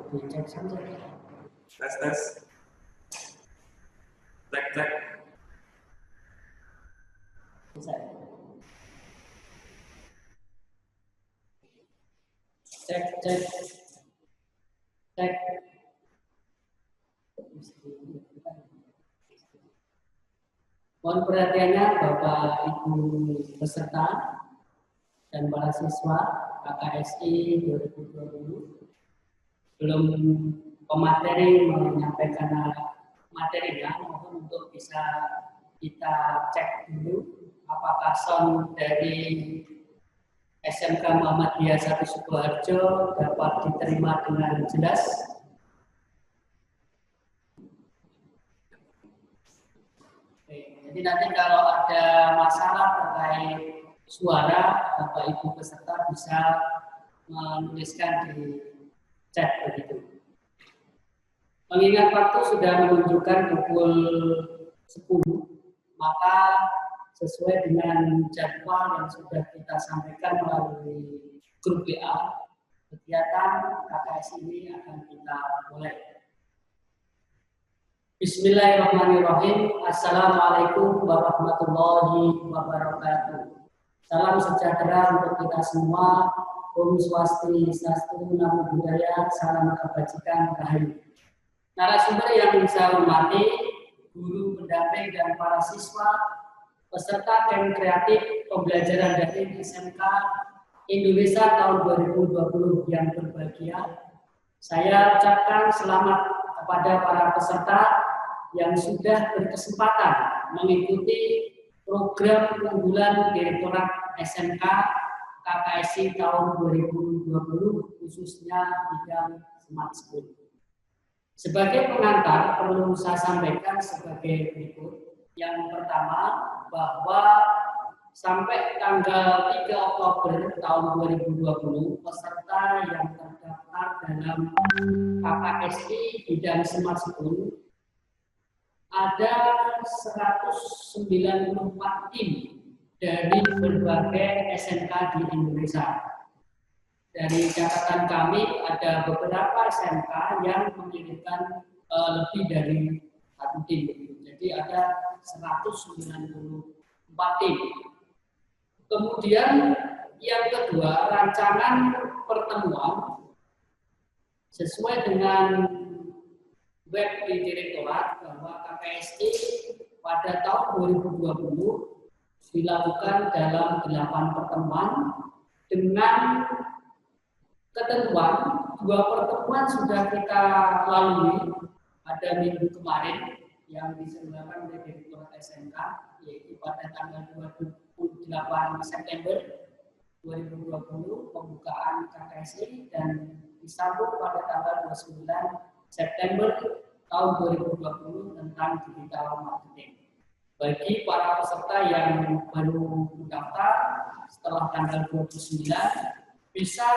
dicek saja. Tes. Cek. Bisa. Cek. Mohon perhatiannya Bapak Ibu peserta dan para siswa KKSI 2020. Belum pemateri menyampaikan materinya, mohon untuk bisa kita cek dulu apakah sound dari SMK Muhammadiyah 1 Sukoharjo dapat diterima dengan jelas. Jadi nanti kalau ada masalah terkait suara, Bapak Ibu peserta bisa menuliskan di chat begitu. Mengingat waktu sudah menunjukkan pukul 10, maka sesuai dengan jadwal yang sudah kita sampaikan melalui grup WA, kegiatan KKS ini akan kita mulai. Bismillahirrahmanirrahim. Assalamualaikum warahmatullahi wabarakatuh. Salam sejahtera untuk kita semua. Om Swastiastu, Namo Buddhaya, salam kebajikan rahayu. Narasumber yang saya hormati, guru pendamping dan para siswa, peserta camp kreatif pembelajaran daring SMK Indonesia tahun 2020 yang berbahagia. Saya ucapkan selamat kepada para peserta yang sudah berkesempatan mengikuti program unggulan Direktorat SMK KKSI tahun 2020, khususnya bidang Smart School. Sebagai pengantar, perlu saya sampaikan sebagai berikut. Yang pertama, bahwa sampai tanggal 3 Oktober tahun 2020, peserta yang terdaftar dalam KKSI bidang Smart School ada 194 tim dari berbagai SMK di Indonesia. Dari catatan kami, ada beberapa SMK yang mengirimkan lebih dari satu tim. Jadi ada 194 tim. Kemudian yang kedua, rancangan pertemuan sesuai dengan web di Direktorat bahwa KKSI pada tahun 2020 dilakukan dalam 8 pertemuan dengan ketentuan 2 pertemuan sudah kita lalui pada minggu kemarin yang diselenggarakan oleh Direktorat SMK, yaitu pada tanggal 28 September 2020 pembukaan KKSI dan disambung pada tanggal 29 September tahun 2020 tentang digital marketing. Bagi para peserta yang baru mendaftar setelah tanggal 29 bisa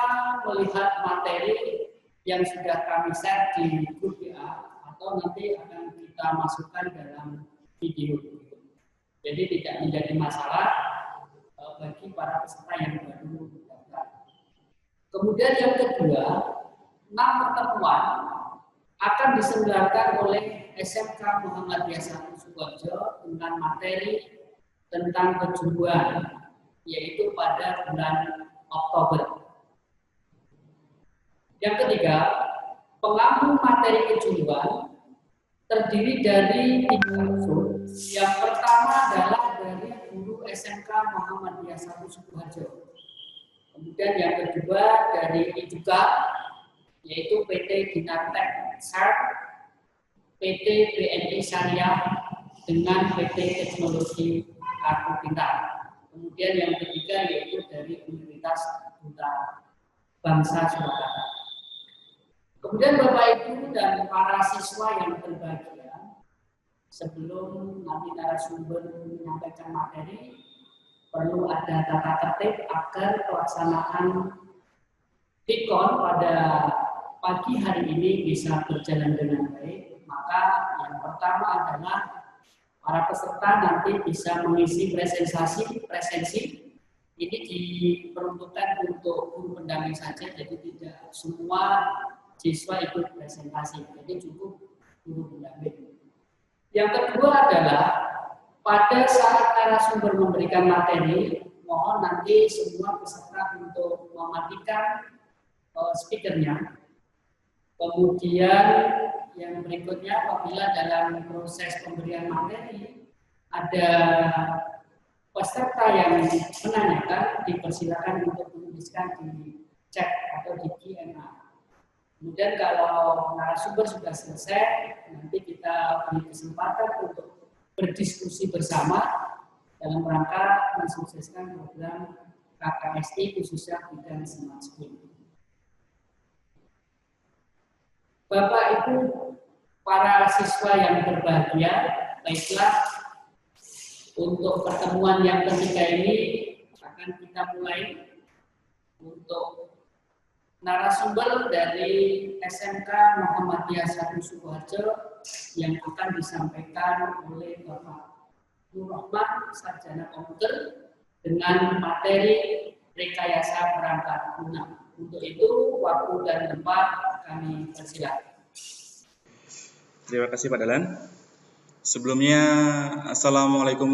melihat materi yang sudah kami share di grup WA atau nanti akan kita masukkan dalam video. Jadi tidak menjadi masalah bagi para peserta yang baru mendaftar. Kemudian yang kedua, 6 pertemuan akan diselenggarakan oleh SMK Muhammadiyah 1 Sukoharjo dengan materi tentang kejuruan, yaitu pada bulan Oktober. Yang ketiga, pengampu materi kejuruan terdiri dari 3 unsur. Yang pertama adalah dari guru SMK Muhammadiyah 1 Sukoharjo. Kemudian yang kedua dari IDUKA, yaitu PT Ginartek Sharp, PT BNI Syariah dengan PT Teknologi Kartu Pintar. Kemudian yang ketiga yaitu dari Universitas Duta Bangsa Surakarta. Kemudian Bapak Ibu dan para siswa yang berbahagia, sebelum nanti narasumber menyampaikan materi, perlu ada tata tertib agar pelaksanaan Tikon pada pagi hari ini bisa berjalan dengan baik. Maka yang pertama adalah para peserta nanti bisa mengisi presensi. Ini diperuntukkan untuk guru pendamping saja, jadi tidak semua siswa ikut presentasi. Jadi cukup guru pendamping. Yang kedua adalah pada saat narasumber memberikan materi, mohon nanti semua peserta untuk mematikan speakernya. Kemudian yang berikutnya, apabila dalam proses pemberian materi ada peserta yang menanyakan, dipersilakan untuk menuliskan di chat atau di Q&A. Kemudian kalau narasumber sudah selesai, nanti kita beri kesempatan untuk berdiskusi bersama dalam rangka mensukseskan program KKSI khususnya bidang Smart School. Bapak Ibu, para siswa yang berbahagia, baiklah untuk pertemuan yang ketiga ini akan kita mulai. Untuk narasumber dari SMK Muhammadiyah 1 Sukoharjo yang akan disampaikan oleh Bapak Nur Rahman, Sarjana Komputer, dengan materi rekayasa perangkat lunak. Untuk itu, waktu dan tempat kami persilakan. Terima kasih Pak Dahlan. Sebelumnya, Assalamualaikum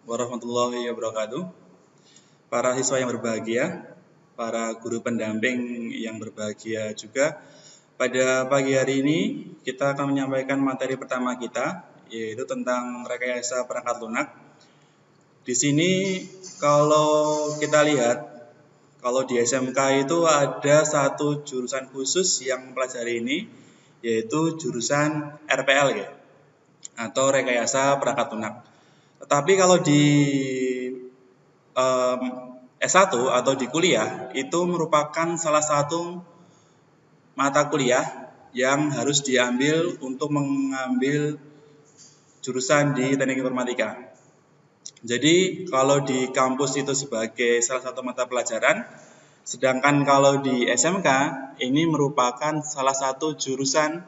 warahmatullahi wabarakatuh. Para siswa yang berbahagia, para guru pendamping yang berbahagia juga. Pada pagi hari ini, kita akan menyampaikan materi pertama kita, yaitu tentang rekayasa perangkat lunak. Di sini, kalau kita lihat, kalau di SMK itu ada satu jurusan khusus yang mempelajari ini, yaitu jurusan RPL ya, atau rekayasa perangkat lunak. Tetapi kalau di S1 atau di kuliah, itu merupakan salah satu mata kuliah yang harus diambil untuk mengambil jurusan di teknik informatika. Jadi kalau di kampus itu sebagai salah satu mata pelajaran, sedangkan kalau di SMK ini merupakan salah satu jurusan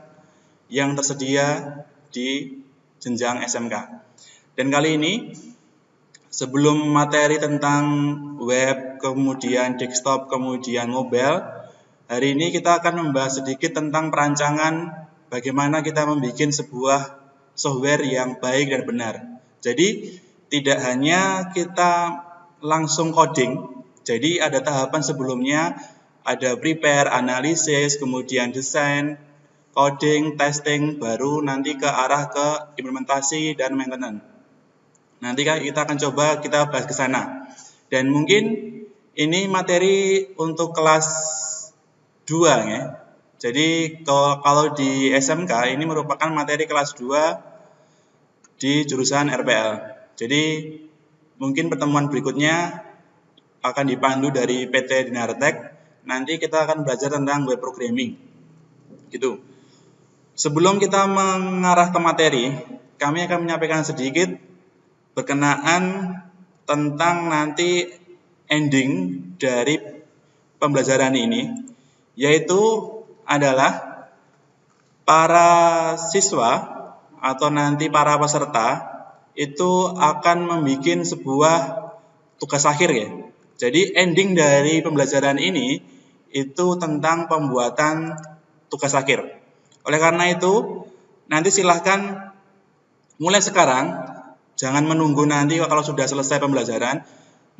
yang tersedia di jenjang SMK. Dan kali ini, sebelum materi tentang web, kemudian desktop, kemudian mobile, hari ini kita akan membahas sedikit tentang perancangan bagaimana kita membuat sebuah software yang baik dan benar. Jadi, tidak hanya kita langsung coding, jadi ada tahapan sebelumnya, ada prepare, analisis, kemudian desain, coding, testing, baru nanti ke arah ke implementasi dan maintenance. Nanti kita akan coba kita bahas ke sana. Dan mungkin ini materi untuk kelas 2 ya. Jadi kalau di SMK ini merupakan materi kelas 2 di jurusan RPL. Jadi mungkin pertemuan berikutnya akan dipandu dari PT Dinartek. Nanti kita akan belajar tentang web programming. Gitu. Sebelum kita mengarah ke materi, kami akan menyampaikan sedikit berkenaan tentang nanti ending dari pembelajaran ini, yaitu adalah para siswa atau nanti para peserta itu akan membuat sebuah tugas akhir ya. Jadi ending dari pembelajaran ini itu tentang pembuatan tugas akhir. Oleh karena itu, nanti silahkan mulai sekarang, jangan menunggu nanti kalau sudah selesai pembelajaran.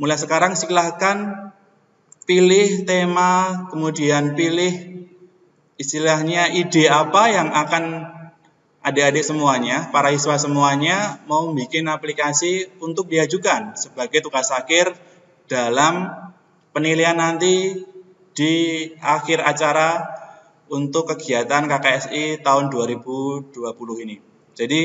Mulai sekarang silahkan pilih tema, kemudian pilih istilahnya ide apa yang akan adik-adik semuanya, para siswa semuanya mau bikin aplikasi untuk diajukan sebagai tugas akhir dalam penilaian nanti di akhir acara untuk kegiatan KKSI tahun 2020 ini. Jadi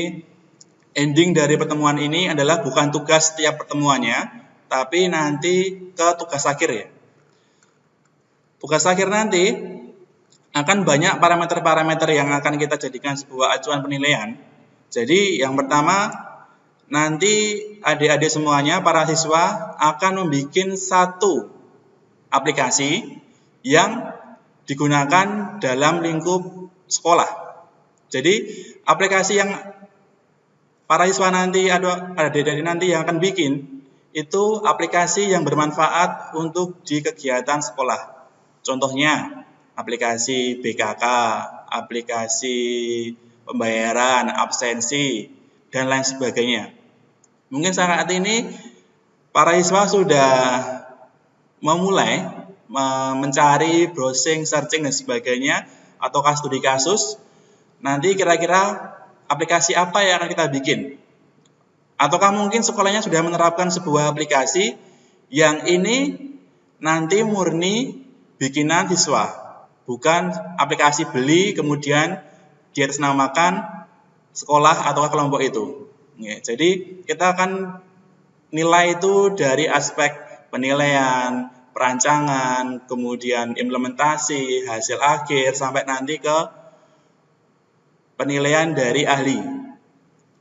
ending dari pertemuan ini adalah bukan tugas setiap pertemuannya, tapi nanti ke tugas akhir ya. Tugas akhir nanti akan banyak parameter-parameter yang akan kita jadikan sebuah acuan penilaian. Jadi yang pertama, nanti adik-adik semuanya, para siswa akan membuat satu aplikasi yang digunakan dalam lingkup sekolah. Jadi aplikasi yang para siswa nanti, ada adik-adik nanti yang akan bikin, itu aplikasi yang bermanfaat untuk di kegiatan sekolah. Contohnya, aplikasi BKK, aplikasi pembayaran, absensi, dan lain sebagainya. Mungkin saat ini para siswa sudah memulai mencari browsing, searching, dan sebagainya, ataukah studi kasus. Nanti kira-kira aplikasi apa yang akan kita bikin? Ataukah mungkin sekolahnya sudah menerapkan sebuah aplikasi yang ini nanti murni bikinan siswa, bukan aplikasi beli kemudian diatasnamakan sekolah atau kelompok itu. Jadi kita akan nilai itu dari aspek penilaian, perancangan, kemudian implementasi, hasil akhir, sampai nanti ke penilaian dari ahli.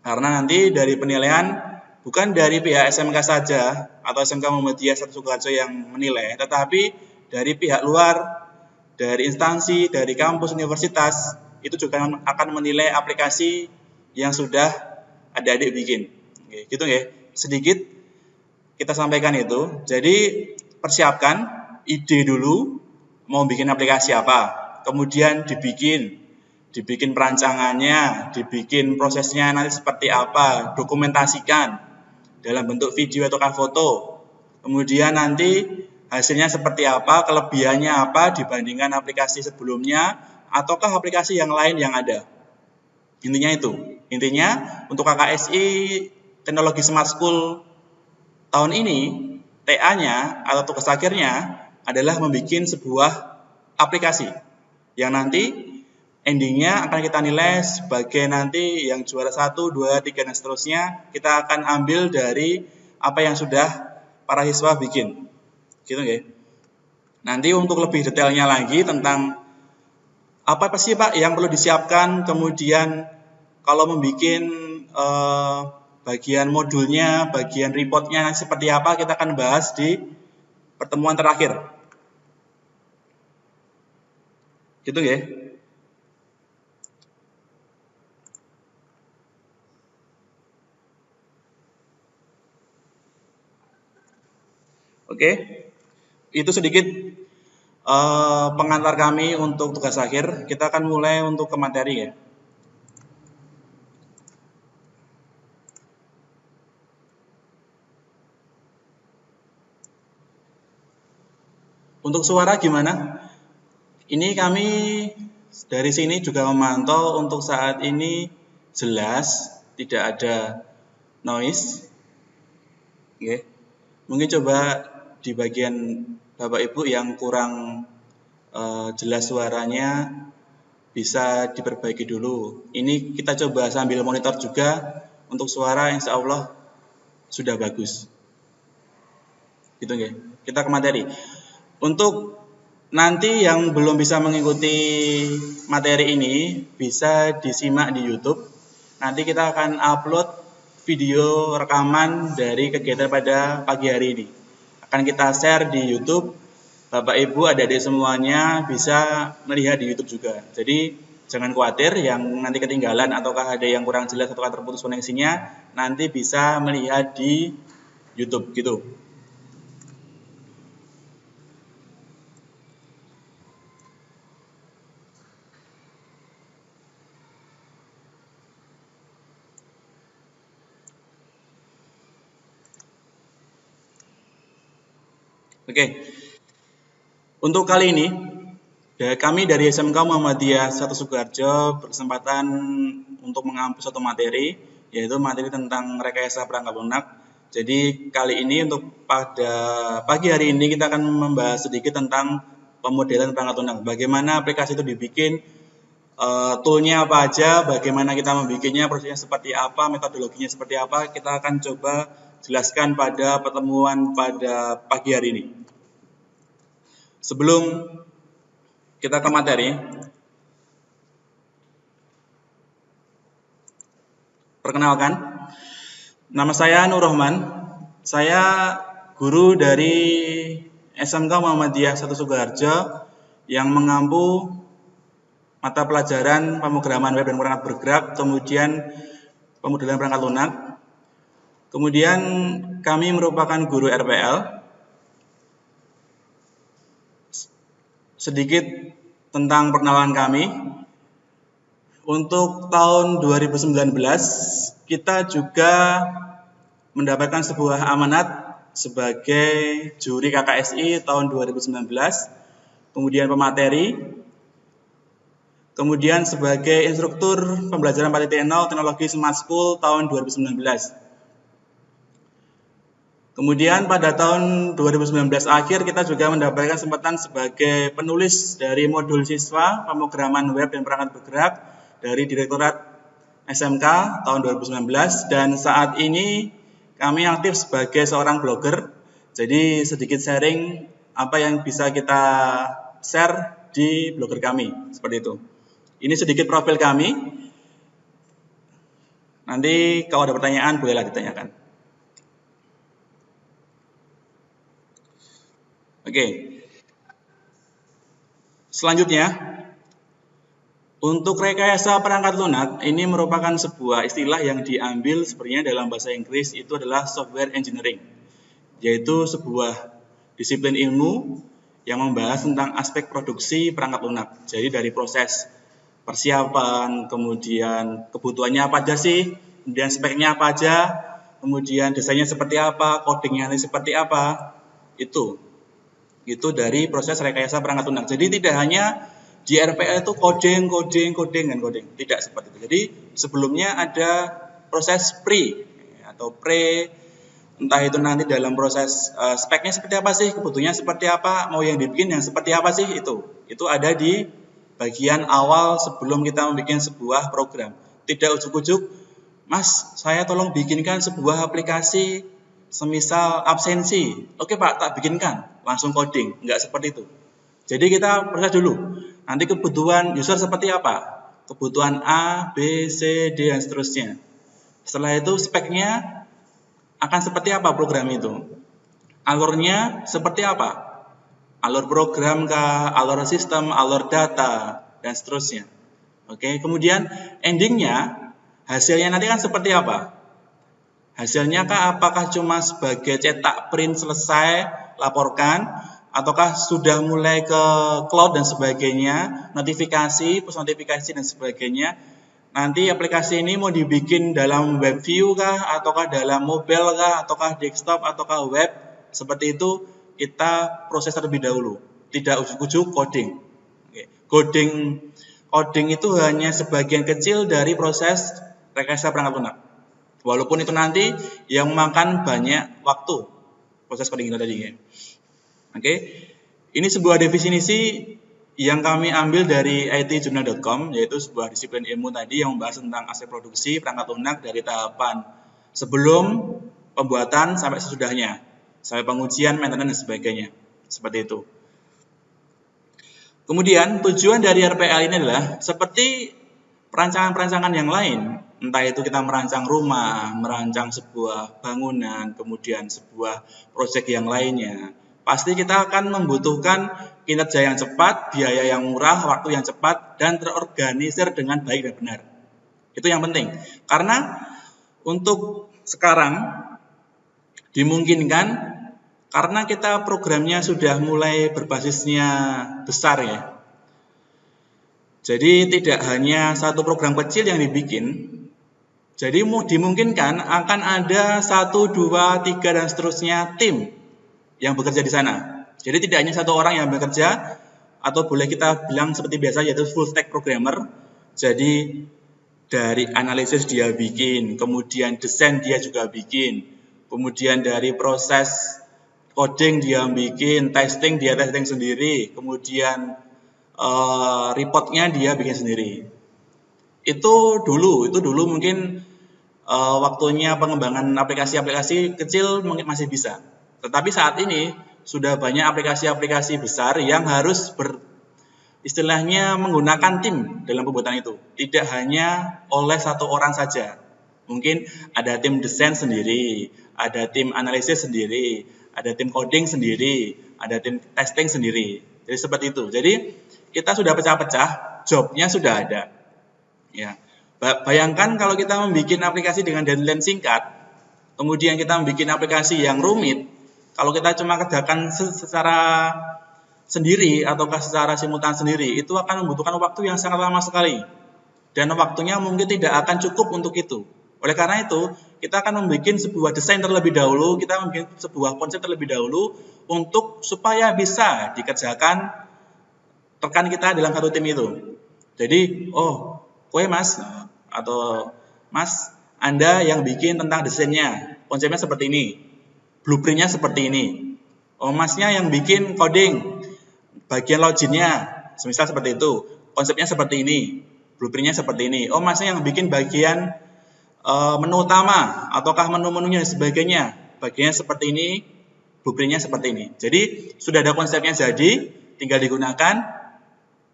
Karena nanti dari penilaian bukan dari pihak SMK saja atau SMK Muhammadiyah 1 Sukoharjo yang menilai, tetapi dari pihak luar, dari instansi, dari kampus, universitas, itu juga akan menilai aplikasi yang sudah adik-adik bikin. Gitu ya. Sedikit kita sampaikan itu. Jadi persiapkan ide dulu mau bikin aplikasi apa, kemudian dibikin perancangannya, dibikin prosesnya nanti seperti apa, dokumentasikan dalam bentuk video atau foto. Kemudian nanti hasilnya seperti apa, kelebihannya apa dibandingkan aplikasi sebelumnya ataukah aplikasi yang lain yang ada. Intinya itu. Intinya untuk KKSI Teknologi Smart School tahun ini TA-nya atau tugas akhirnya adalah membuat sebuah aplikasi yang nanti endingnya akan kita nilai sebagai nanti yang juara 1, 2, 3, dan seterusnya kita akan ambil dari apa yang sudah para siswa bikin. Gitu ya. Nanti untuk lebih detailnya lagi tentang apa sih Pak yang perlu disiapkan, kemudian kalau membuat bagian modulnya, bagian reportnya seperti apa, kita akan bahas di pertemuan terakhir. Gitu ya. Oke, itu sedikit pengantar kami untuk tugas akhir. Kita akan mulai untuk ke materi ya. Untuk suara gimana? Ini kami dari sini juga memantau untuk saat ini jelas, tidak ada noise. Oke. Mungkin coba di bagian Bapak Ibu yang kurang jelas suaranya bisa diperbaiki dulu. Ini kita coba sambil monitor juga untuk suara, insya Allah sudah bagus. Gitu ya. Kita ke materi. Untuk nanti yang belum bisa mengikuti materi ini bisa disimak di YouTube. Nanti kita akan upload video rekaman dari kegiatan pada pagi hari ini. Akan kita share di YouTube. Bapak Ibu adik-adik semuanya bisa melihat di YouTube juga. Jadi jangan khawatir yang nanti ketinggalan ataukah ada yang kurang jelas ataukah terputus koneksinya, nanti bisa melihat di YouTube gitu. Oke. Untuk kali ini kami dari SMK Muhammadiyah 1 Sukoharjo berkesempatan untuk mengampu suatu materi, yaitu materi tentang rekayasa perangkat lunak. Jadi kali ini untuk pada pagi hari ini kita akan membahas sedikit tentang pemodelan perangkat lunak. Bagaimana aplikasi itu dibikin, toolnya apa aja, bagaimana kita membikinnya, prosesnya seperti apa, metodologinya seperti apa, kita akan coba jelaskan pada pertemuan pada pagi hari ini. Sebelum kita ke materi, perkenalkan, nama saya Nur Rahman, saya guru dari SMK Muhammadiyah 1 Sukoharjo yang mengampu mata pelajaran pemrograman web dan perangkat bergerak, kemudian pemodelan perangkat lunak. Kemudian kami merupakan guru RPL. Sedikit tentang perkenalan kami. Untuk tahun 2019, kita juga mendapatkan sebuah amanat sebagai juri KKSI tahun 2019, kemudian pemateri, kemudian sebagai instruktur pembelajaran 4.0 teknologi Smart School tahun 2019. Kemudian pada tahun 2019 akhir kita juga mendapatkan kesempatan sebagai penulis dari modul siswa pemrograman web dan perangkat bergerak dari Direktorat SMK tahun 2019, dan saat ini kami aktif sebagai seorang blogger. Jadi sedikit sharing apa yang bisa kita share di blogger kami, seperti itu. Ini sedikit profil kami. Nanti kalau ada pertanyaan bolehlah ditanyakan. Oke. Selanjutnya, untuk rekayasa perangkat lunak, ini merupakan sebuah istilah yang diambil sebenarnya dalam bahasa Inggris, itu adalah software engineering, yaitu sebuah disiplin ilmu yang membahas tentang aspek produksi perangkat lunak. Jadi dari proses persiapan, kemudian kebutuhannya apa aja sih, kemudian speknya apa aja, kemudian desainnya seperti apa, codingnya seperti apa, itu dari proses rekayasa perangkat lunak. Jadi tidak hanya di RPL itu coding, tidak seperti itu. Jadi sebelumnya ada proses pre, entah itu nanti dalam proses speknya seperti apa sih, kebutuhannya seperti apa, mau yang dibikin yang seperti apa sih, itu ada di bagian awal sebelum kita membuat sebuah program. Tidak ujuk-ujuk, Mas, saya tolong bikinkan sebuah aplikasi semisal absensi. Oke Pak, tak bikinkan, langsung coding, enggak seperti itu. Jadi kita proses dulu. Nanti kebutuhan user seperti apa? Kebutuhan A, B, C, D, dan seterusnya. Setelah itu speknya akan seperti apa program itu? Alurnya seperti apa? Alur program kah, alur sistem, alur data, dan seterusnya. Oke, kemudian endingnya, hasilnya nanti kan seperti apa? Hasilnya kah apakah cuma sebagai cetak print selesai, laporkan, ataukah sudah mulai ke cloud dan sebagainya, notifikasi, push notifikasi dan sebagainya. Nanti aplikasi ini mau dibikin dalam web view kah, ataukah dalam mobile kah, ataukah desktop, ataukah web. Seperti itu kita proses terlebih dahulu, tidak ujuk-ujuk coding. Coding itu hanya sebagian kecil dari proses rekayasa perangkat lunak. Walaupun itu nanti yang memakan banyak waktu proses coding itu tadi. Oke, ini sebuah definisi yang kami ambil dari itjournal.com, yaitu sebuah disiplin ilmu tadi yang membahas tentang aspek produksi perangkat lunak dari tahapan sebelum pembuatan sampai sesudahnya, sampai pengujian, maintenance, dan sebagainya. Seperti itu. Kemudian tujuan dari RPL ini adalah seperti perancangan-perancangan yang lain, entah itu kita merancang rumah, merancang sebuah bangunan, kemudian sebuah proyek yang lainnya. Pasti kita akan membutuhkan kinerja yang cepat, biaya yang murah, waktu yang cepat, dan terorganisir dengan baik dan benar. Itu yang penting. Karena untuk sekarang dimungkinkan karena kita programnya sudah mulai berbasisnya besar ya. Jadi tidak hanya satu program kecil yang dibikin. Jadi dimungkinkan akan ada 1, 2, 3, dan seterusnya tim yang bekerja di sana. Jadi tidak hanya satu orang yang bekerja, atau boleh kita bilang seperti biasa yaitu full stack programmer. Jadi dari analisis dia bikin, kemudian desain dia juga bikin, kemudian dari proses coding dia bikin, testing dia testing sendiri, kemudian reportnya dia bikin sendiri. Itu dulu mungkin waktunya pengembangan aplikasi-aplikasi kecil mungkin masih bisa. Tetapi saat ini sudah banyak aplikasi-aplikasi besar yang harus istilahnya menggunakan tim dalam pembuatan itu. Tidak hanya oleh satu orang saja. Mungkin ada tim desain sendiri, ada tim analisis sendiri, ada tim coding sendiri, ada tim testing sendiri. Jadi seperti itu. Jadi kita sudah pecah-pecah, jobnya sudah ada. Ya. Bayangkan kalau kita membuat aplikasi dengan deadline singkat, kemudian kita membuat aplikasi yang rumit. Kalau kita cuma kerjakan secara sendiri ataukah secara simultan sendiri itu akan membutuhkan waktu yang sangat lama sekali. Dan waktunya mungkin tidak akan cukup untuk itu. Oleh karena itu, kita akan membuat sebuah desain terlebih dahulu, kita membuat sebuah konsep terlebih dahulu untuk supaya bisa dikerjakan rekan kita dalam satu tim itu. Jadi, oh, kowe Mas atau Mas, Anda yang bikin tentang desainnya, konsepnya seperti ini, blueprintnya seperti ini. Oh, Masnya yang bikin coding, bagian loginnya, semisal seperti itu, konsepnya seperti ini, blueprintnya seperti ini. Oh, Masnya yang bikin bagian menu utama ataukah menu-menunya dan sebagainya, bagiannya seperti ini, blueprintnya seperti ini. Jadi sudah ada konsepnya jadi, tinggal digunakan,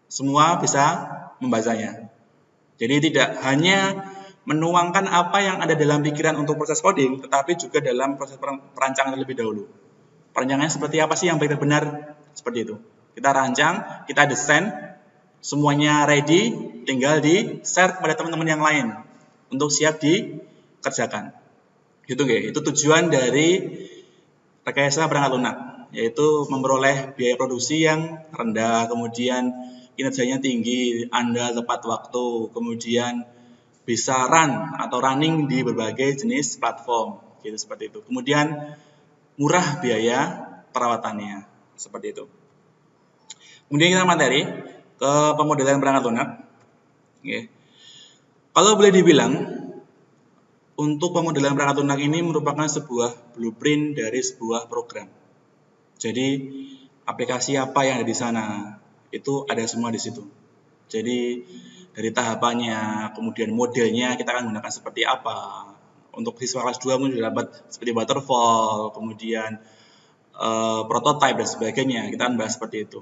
semua bisa membacanya. Jadi tidak hanya menuangkan apa yang ada dalam pikiran untuk proses coding, tetapi juga dalam proses perancangan terlebih dahulu. Perancangannya seperti apa sih yang baik dan benar? Seperti itu. Kita rancang, kita desain, semuanya ready, tinggal di-share kepada teman-teman yang lain untuk siap dikerjakan. Gitu nggih. Itu tujuan dari rekayasa perangkat lunak, yaitu memperoleh biaya produksi yang rendah, kemudian kinerjanya tinggi, andal tepat waktu, kemudian bisa run atau running di berbagai jenis platform, gitu seperti itu. Kemudian murah biaya perawatannya, seperti itu. Kemudian kita materi ke pemodelan perangkat lunak. Oke. Kalau boleh dibilang, untuk pemodelan perangkat lunak ini merupakan sebuah blueprint dari sebuah program. Jadi aplikasi apa yang ada di sana itu ada semua di situ. Jadi dari tahapannya, kemudian modelnya kita akan gunakan seperti apa. Untuk siswa kelas 2 mungkin sudah dapat seperti waterfall, kemudian prototype dan sebagainya. Kita akan bahas seperti itu.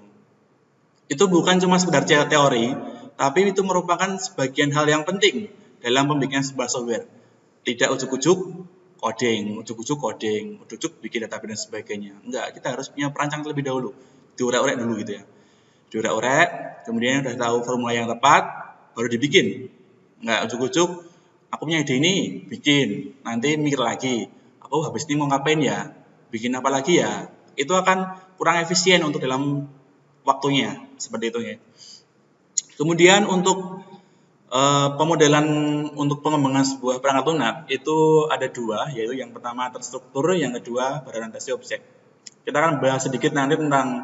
Itu bukan cuma sekedar teori, tapi itu merupakan sebagian hal yang penting dalam pembikinan sebuah software. Tidak ujuk-ujuk coding, ujuk-ujuk bikin database dan sebagainya. Enggak, kita harus punya perancang terlebih dahulu. Diorek-orek dulu gitu ya. Diorek-orek, kemudian udah tahu formula yang tepat, baru dibikin. Enggak ujuk-ujuk, aku punya ide ini, bikin. Nanti mikir lagi, aku habis ini mau ngapain ya? Bikin apa lagi ya? Itu akan kurang efisien untuk dalam waktunya, seperti itu ya. Kemudian untuk pemodelan untuk pengembangan sebuah perangkat lunak itu ada dua, yaitu yang pertama terstruktur, yang kedua berorientasi objek. Kita akan bahas sedikit nanti tentang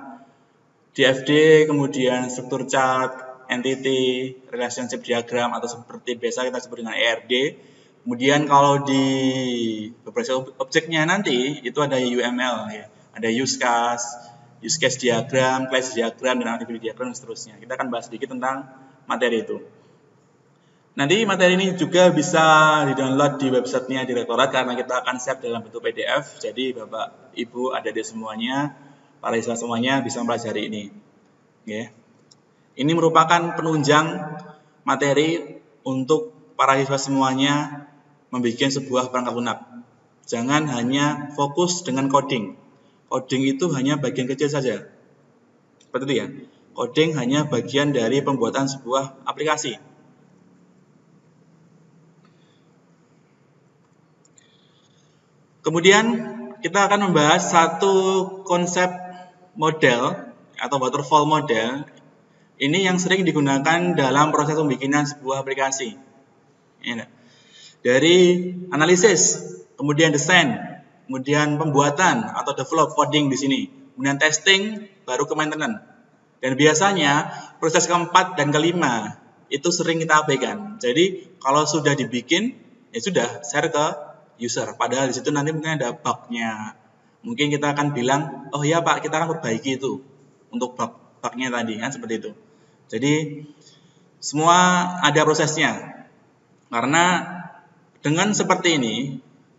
DFD, kemudian struktur chart, entity, relationship diagram, atau seperti biasa kita sebut dengan ERD. Kemudian kalau di beberapa objeknya nanti itu ada UML, ya. Ada use case diagram, class diagram, dan activity diagram, dan seterusnya. Kita akan bahas sedikit tentang materi itu. Nanti materi ini juga bisa di-download di websitenya Direktorat karena kita akan share dalam bentuk PDF. Jadi Bapak, Ibu, adik-adik semuanya, para siswa semuanya bisa mempelajari ini. Okay. Ini merupakan penunjang materi untuk para siswa semuanya membuat sebuah perangkat lunak. Jangan hanya fokus dengan coding. Coding itu hanya bagian kecil saja. Seperti itu ya. Coding hanya bagian dari pembuatan sebuah aplikasi. Kemudian kita akan membahas satu konsep model atau waterfall model. Ini yang sering digunakan dalam proses pembikinan sebuah aplikasi. Dari analisis, kemudian desain, kemudian pembuatan atau develop coding di sini, kemudian testing, baru ke maintenance. Dan biasanya proses keempat dan kelima itu sering kita abaikan. Jadi kalau sudah dibikin, ya sudah share ke user. Padahal di situ nanti mungkin ada bug-nya. Mungkin kita akan bilang, oh ya Pak, kita akan perbaiki itu untuk bug-nya tadi, kan seperti itu. Jadi semua ada prosesnya. Karena dengan seperti ini,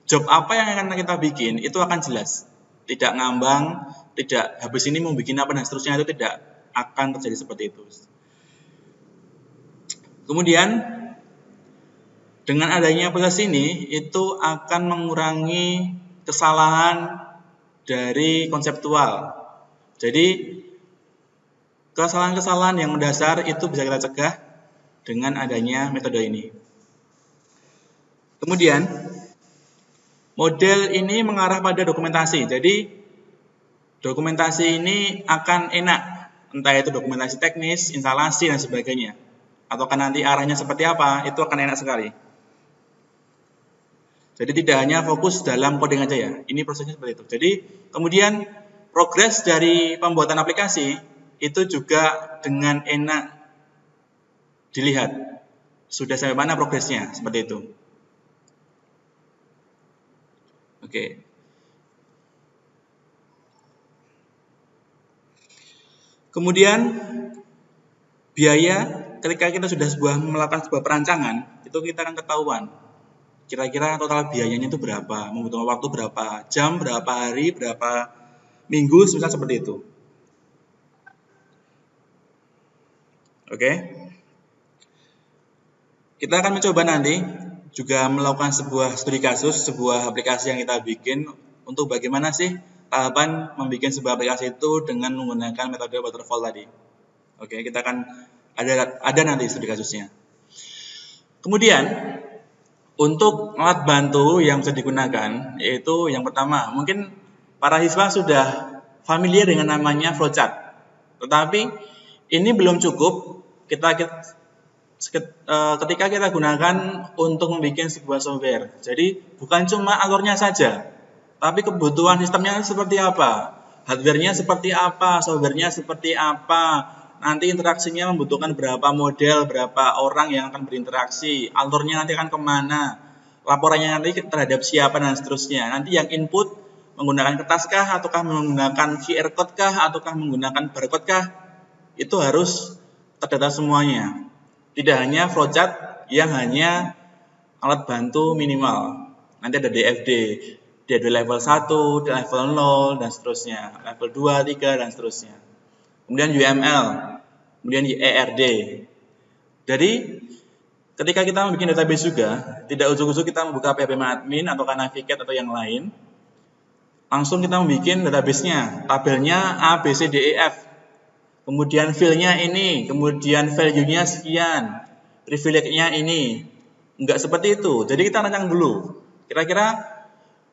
job apa yang akan kita bikin itu akan jelas. Tidak ngambang, tidak habis ini mau bikin apa dan seterusnya, itu tidak akan terjadi seperti itu. Kemudian dengan adanya proses ini itu akan mengurangi kesalahan dari konseptual. Jadi kesalahan-kesalahan yang mendasar itu bisa kita cegah dengan adanya metode ini. Kemudian model ini mengarah pada dokumentasi. Jadi dokumentasi ini akan enak entah itu dokumentasi teknis, instalasi, dan sebagainya. Ataukah nanti arahnya seperti apa, itu akan enak sekali. Jadi tidak hanya fokus dalam coding aja ya, ini prosesnya seperti itu. Jadi kemudian progres dari pembuatan aplikasi itu juga dengan enak dilihat. Sudah sampai mana progresnya, seperti itu. Oke. Kemudian biaya ketika kita sudah melakukan sebuah perancangan, itu kita akan ketahuan kira-kira total biayanya itu berapa, membutuhkan waktu berapa jam, berapa hari, berapa minggu, misal seperti itu. Oke. Kita akan mencoba nanti juga melakukan sebuah studi kasus, sebuah aplikasi yang kita bikin untuk bagaimana sih tahapan membuat sebuah aplikasi itu dengan menggunakan metode waterfall tadi. Oke, kita akan ada nanti studi kasusnya. Kemudian untuk alat bantu yang bisa digunakan, yaitu yang pertama, mungkin para siswa sudah familiar dengan namanya flowchart. Tetapi ini belum cukup ketika kita gunakan untuk membuat sebuah software. Jadi bukan cuma alurnya saja, tapi kebutuhan sistemnya seperti apa, hardware-nya seperti apa, software-nya seperti apa, nanti interaksinya membutuhkan berapa model, berapa orang yang akan berinteraksi, alurnya nanti akan kemana, laporannya nanti terhadap siapa, dan seterusnya. Nanti yang input menggunakan kertas kah, ataukah menggunakan QR code kah, ataukah menggunakan barcode kah, itu harus terdata semuanya. Tidak hanya flowchart yang hanya alat bantu minimal. Nanti ada DFD level 1, level 0, dan seterusnya. Level 2, 3, dan seterusnya. Kemudian UML, kemudian ERD. Jadi, ketika kita membuat database juga, tidak ujuk-ujuk kita membuka PHP admin atau Navigate atau yang lain. Langsung kita membuat database-nya, tabelnya A, B, C, D, E, F. Kemudian field-nya ini, kemudian value-nya sekian, privilege-nya ini. Enggak seperti itu. Jadi kita rancang dulu. Kira-kira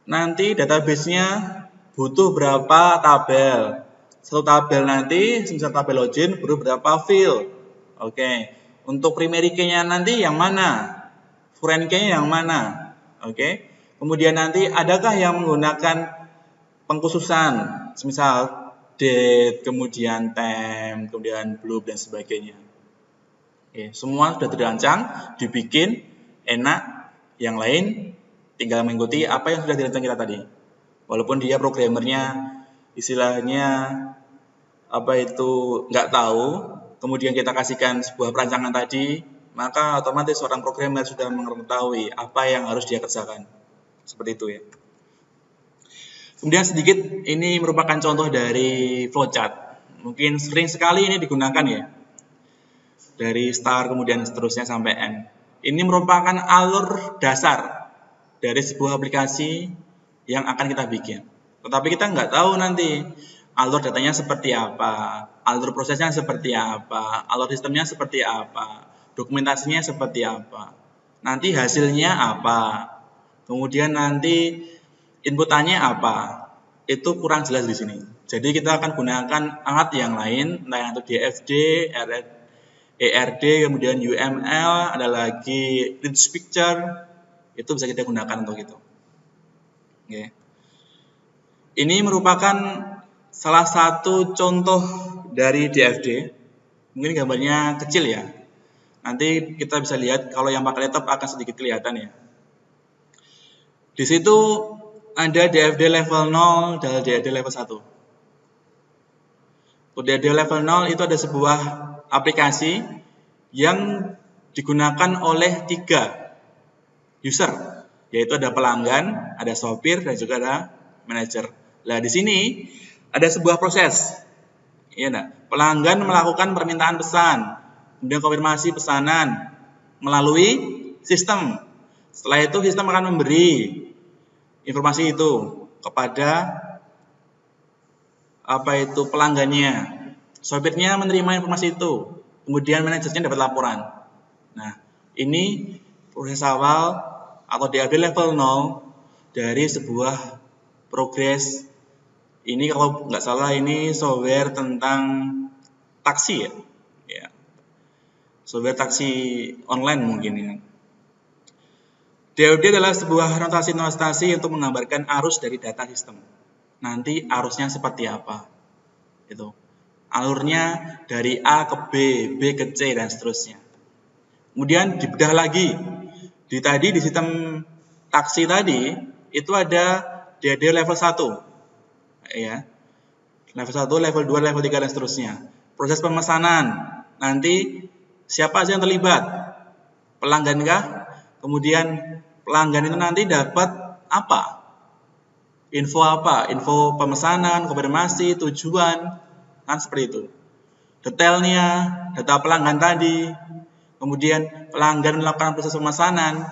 nanti database-nya butuh berapa tabel. Satu tabel nanti, misal tabel login, perlu berapa field. Oke. Untuk primary key-nya nanti yang mana? Foreign key-nya yang mana? Oke. Kemudian nanti adakah yang menggunakan pengkhususan, misal date, kemudian time, kemudian bloop, dan sebagainya. Oke, semua sudah dirancang, dibikin, enak. Yang lain tinggal mengikuti apa yang sudah dirancang kita tadi. Walaupun dia programmernya istilahnya nggak tahu, kemudian kita kasihkan sebuah perancangan tadi, maka otomatis seorang programmer sudah mengetahui apa yang harus dia kerjakan. Seperti itu ya. Kemudian sedikit, ini merupakan contoh dari flowchart. Mungkin sering sekali ini digunakan ya. Dari start kemudian seterusnya sampai end. Ini merupakan alur dasar dari sebuah aplikasi yang akan kita bikin. Tetapi kita nggak tahu nanti alur datanya seperti apa, alur prosesnya seperti apa, alur sistemnya seperti apa, dokumentasinya seperti apa, nanti hasilnya apa, kemudian nanti inputannya apa, itu kurang jelas di sini. Jadi kita akan gunakan alat yang lain, entah itu DFD, ERD, kemudian UML, ada lagi Rich Picture, itu bisa kita gunakan untuk itu. Oke. Ini merupakan salah satu contoh dari DFD. Mungkin gambarnya kecil ya. Nanti kita bisa lihat kalau yang pakai laptop akan sedikit kelihatan ya. Di situ ada DFD level 0 dan DFD level 1. Untuk DFD level 0 itu ada sebuah aplikasi yang digunakan oleh 3 user, yaitu ada pelanggan, ada sopir, dan juga ada manajer. Nah, di sini ada sebuah proses. Ya, nah, pelanggan melakukan permintaan pesan, kemudian konfirmasi pesanan melalui sistem. Setelah itu sistem akan memberi informasi itu kepada pelanggannya. Sopirnya menerima informasi itu, kemudian manajernya dapat laporan. Nah, ini proses awal atau DFD level 0 dari sebuah progres. Ini kalau nggak salah ini software tentang taksi ya. Ya. Software taksi online mungkin ya. DOD adalah sebuah notasi untuk menggambarkan arus dari data sistem. Nanti arusnya seperti apa? Itu. Alurnya dari A ke B ke C dan seterusnya. Kemudian dibedah lagi. Di sistem taksi tadi itu ada DOD level 1. Ya. Level 1, level 2, level 3 dan seterusnya. Proses pemesanan. Nanti siapa saja yang terlibat? Pelanggan kah? Kemudian pelanggan itu nanti dapat apa? Info apa? Info pemesanan, konfirmasi, tujuan, kan seperti itu. Detailnya, data pelanggan tadi, kemudian pelanggan melakukan proses pemesanan,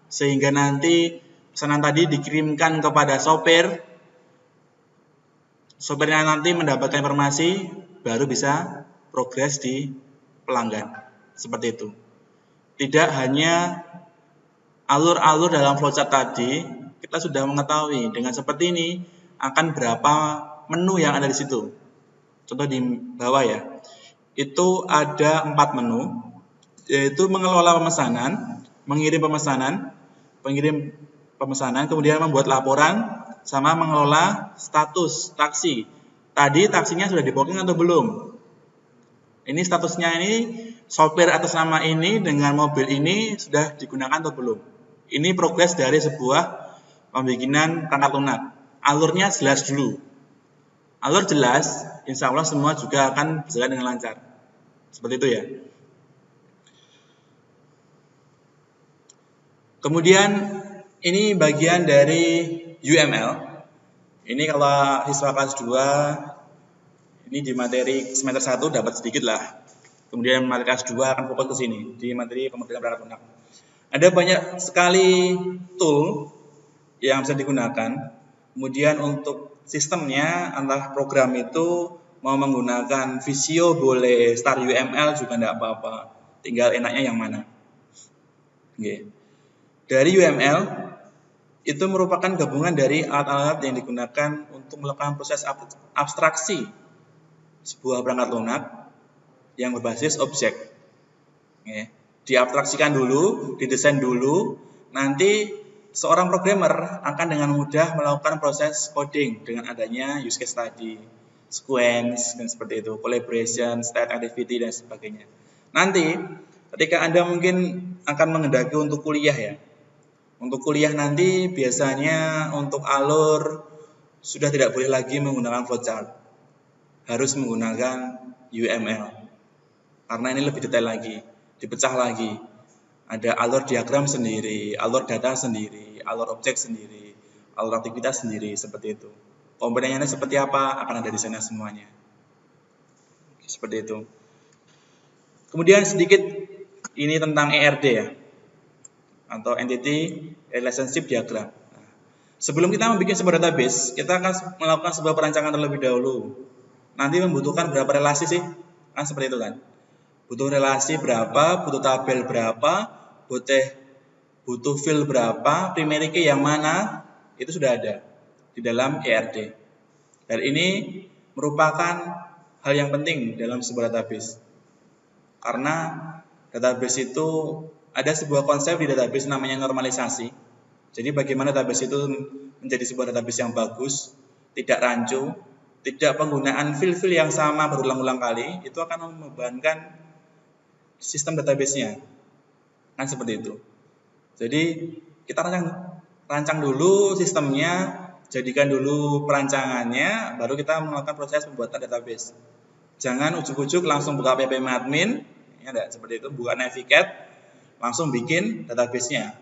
sehingga nanti pesanan tadi dikirimkan kepada sopir. Sopirnya nanti mendapatkan informasi, baru bisa progres di pelanggan. Seperti itu. Tidak hanya alur-alur dalam flowchart tadi, kita sudah mengetahui dengan seperti ini akan berapa menu yang ada di situ. Contoh di bawah ya. Itu ada 4 menu, yaitu mengelola pemesanan, mengirim pemesanan, pengirim pemesanan, kemudian membuat laporan, sama mengelola status taksi. Tadi taksinya sudah di booking atau belum? Ini statusnya ini, sopir atas nama ini dengan mobil ini sudah digunakan atau belum? Ini progres dari sebuah pembikinan perangkat lunak. Alurnya jelas dulu. Alur jelas, insya Allah semua juga akan berjalan dengan lancar. Seperti itu ya. Kemudian ini bagian dari UML. Ini kalau siswa kelas 2, ini di materi semester 1 dapat sedikit lah. Kemudian materi kelas 2 akan fokus ke sini, di materi pemrograman perangkat lunak. Ada banyak sekali tool yang bisa digunakan. Kemudian untuk sistemnya, antara program itu mau menggunakan Visio boleh, Star UML juga tidak apa-apa. Tinggal enaknya yang mana. Oke. Dari UML, itu merupakan gabungan dari alat-alat yang digunakan untuk melakukan proses abstraksi sebuah perangkat lunak yang berbasis objek. Oke. Diabstraksikan dulu, didesain dulu, nanti seorang programmer akan dengan mudah melakukan proses coding dengan adanya use case tadi, sequence, dan seperti itu, collaboration, state activity, dan sebagainya. Nanti, ketika Anda mungkin akan menghendaki untuk kuliah ya, untuk kuliah nanti biasanya untuk alur sudah tidak boleh lagi menggunakan flowchart, harus menggunakan UML, karena ini lebih detail lagi. Dipecah lagi, ada alur diagram sendiri, alur data sendiri, alur objek sendiri, alur aktivitas sendiri, seperti itu. Komponennya seperti apa akan ada di sana semuanya. Seperti itu. Kemudian sedikit ini tentang ERD ya, atau Entity Relationship Diagram. Sebelum kita membuat sebuah database, kita akan melakukan sebuah perancangan terlebih dahulu. Nanti membutuhkan berapa relasi sih? Kan seperti itu kan. Butuh relasi berapa, butuh tabel berapa, butuh field berapa, primary key yang mana, itu sudah ada di dalam ERD. Dan ini merupakan hal yang penting dalam sebuah database. Karena database itu ada sebuah konsep di database namanya normalisasi. Jadi bagaimana database itu menjadi sebuah database yang bagus, tidak rancu, tidak penggunaan field-field yang sama berulang-ulang kali, itu akan membebankan sistem database-nya. Kan seperti itu. Jadi kita rancang dulu sistemnya, jadikan dulu perancangannya, baru kita melakukan proses pembuatan database. Jangan ujuk-ujuk langsung buka ppmadmin, ya enggak, seperti itu, buka Navigate, langsung bikin database-nya.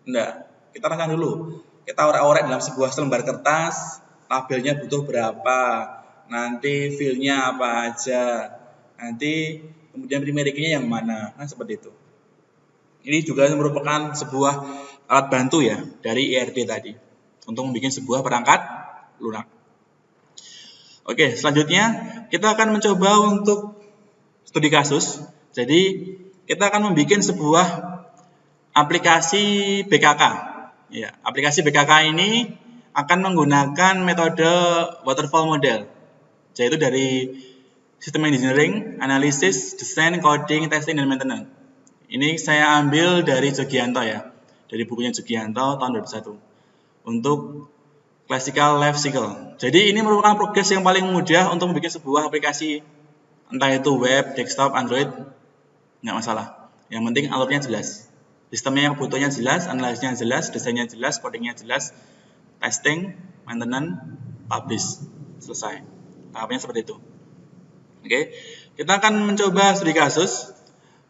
Enggak, kita rancang dulu. Kita orek-orek dalam sebuah lembar kertas, tabelnya butuh berapa, nanti field-nya apa aja, nanti kemudian primary key-nya yang mana, kan seperti itu. Ini juga merupakan sebuah alat bantu ya dari ERD tadi untuk membuat sebuah perangkat lunak. Oke, selanjutnya kita akan mencoba untuk studi kasus. Jadi kita akan membuat sebuah aplikasi BKK. Ya, aplikasi BKK ini akan menggunakan metode waterfall model, yaitu dari Sistem Engineering, Analysis, Desain, Coding, Testing, dan Maintenance. Ini saya ambil dari Jogianto ya, dari bukunya Jogianto tahun 2001 untuk Classical Life Cycle. Jadi ini merupakan progres yang paling mudah untuk membuat sebuah aplikasi, entah itu web, desktop, Android, nggak masalah. Yang penting alurnya jelas, sistemnya kebutuhannya jelas, analisisnya jelas, desainnya jelas, codingnya jelas, testing, maintenance, publish, selesai. Tahapnya seperti itu. Oke, kita akan mencoba studi kasus.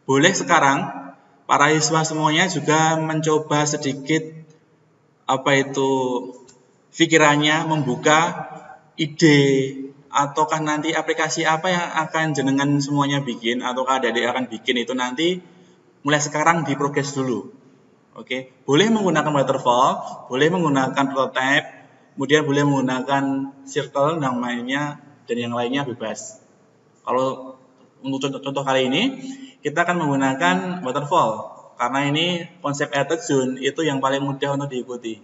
Boleh sekarang para siswa semuanya juga mencoba sedikit pikirannya, membuka ide ataukah nanti aplikasi apa yang akan jenengan semuanya bikin ataukah adik-adik akan bikin itu nanti mulai sekarang diprogres dulu. Oke, boleh menggunakan waterfall, boleh menggunakan prototype, kemudian boleh menggunakan circle namanya dan yang lainnya bebas. Kalau untuk contoh kali ini kita akan menggunakan waterfall karena ini konsep air terjun itu yang paling mudah untuk diikuti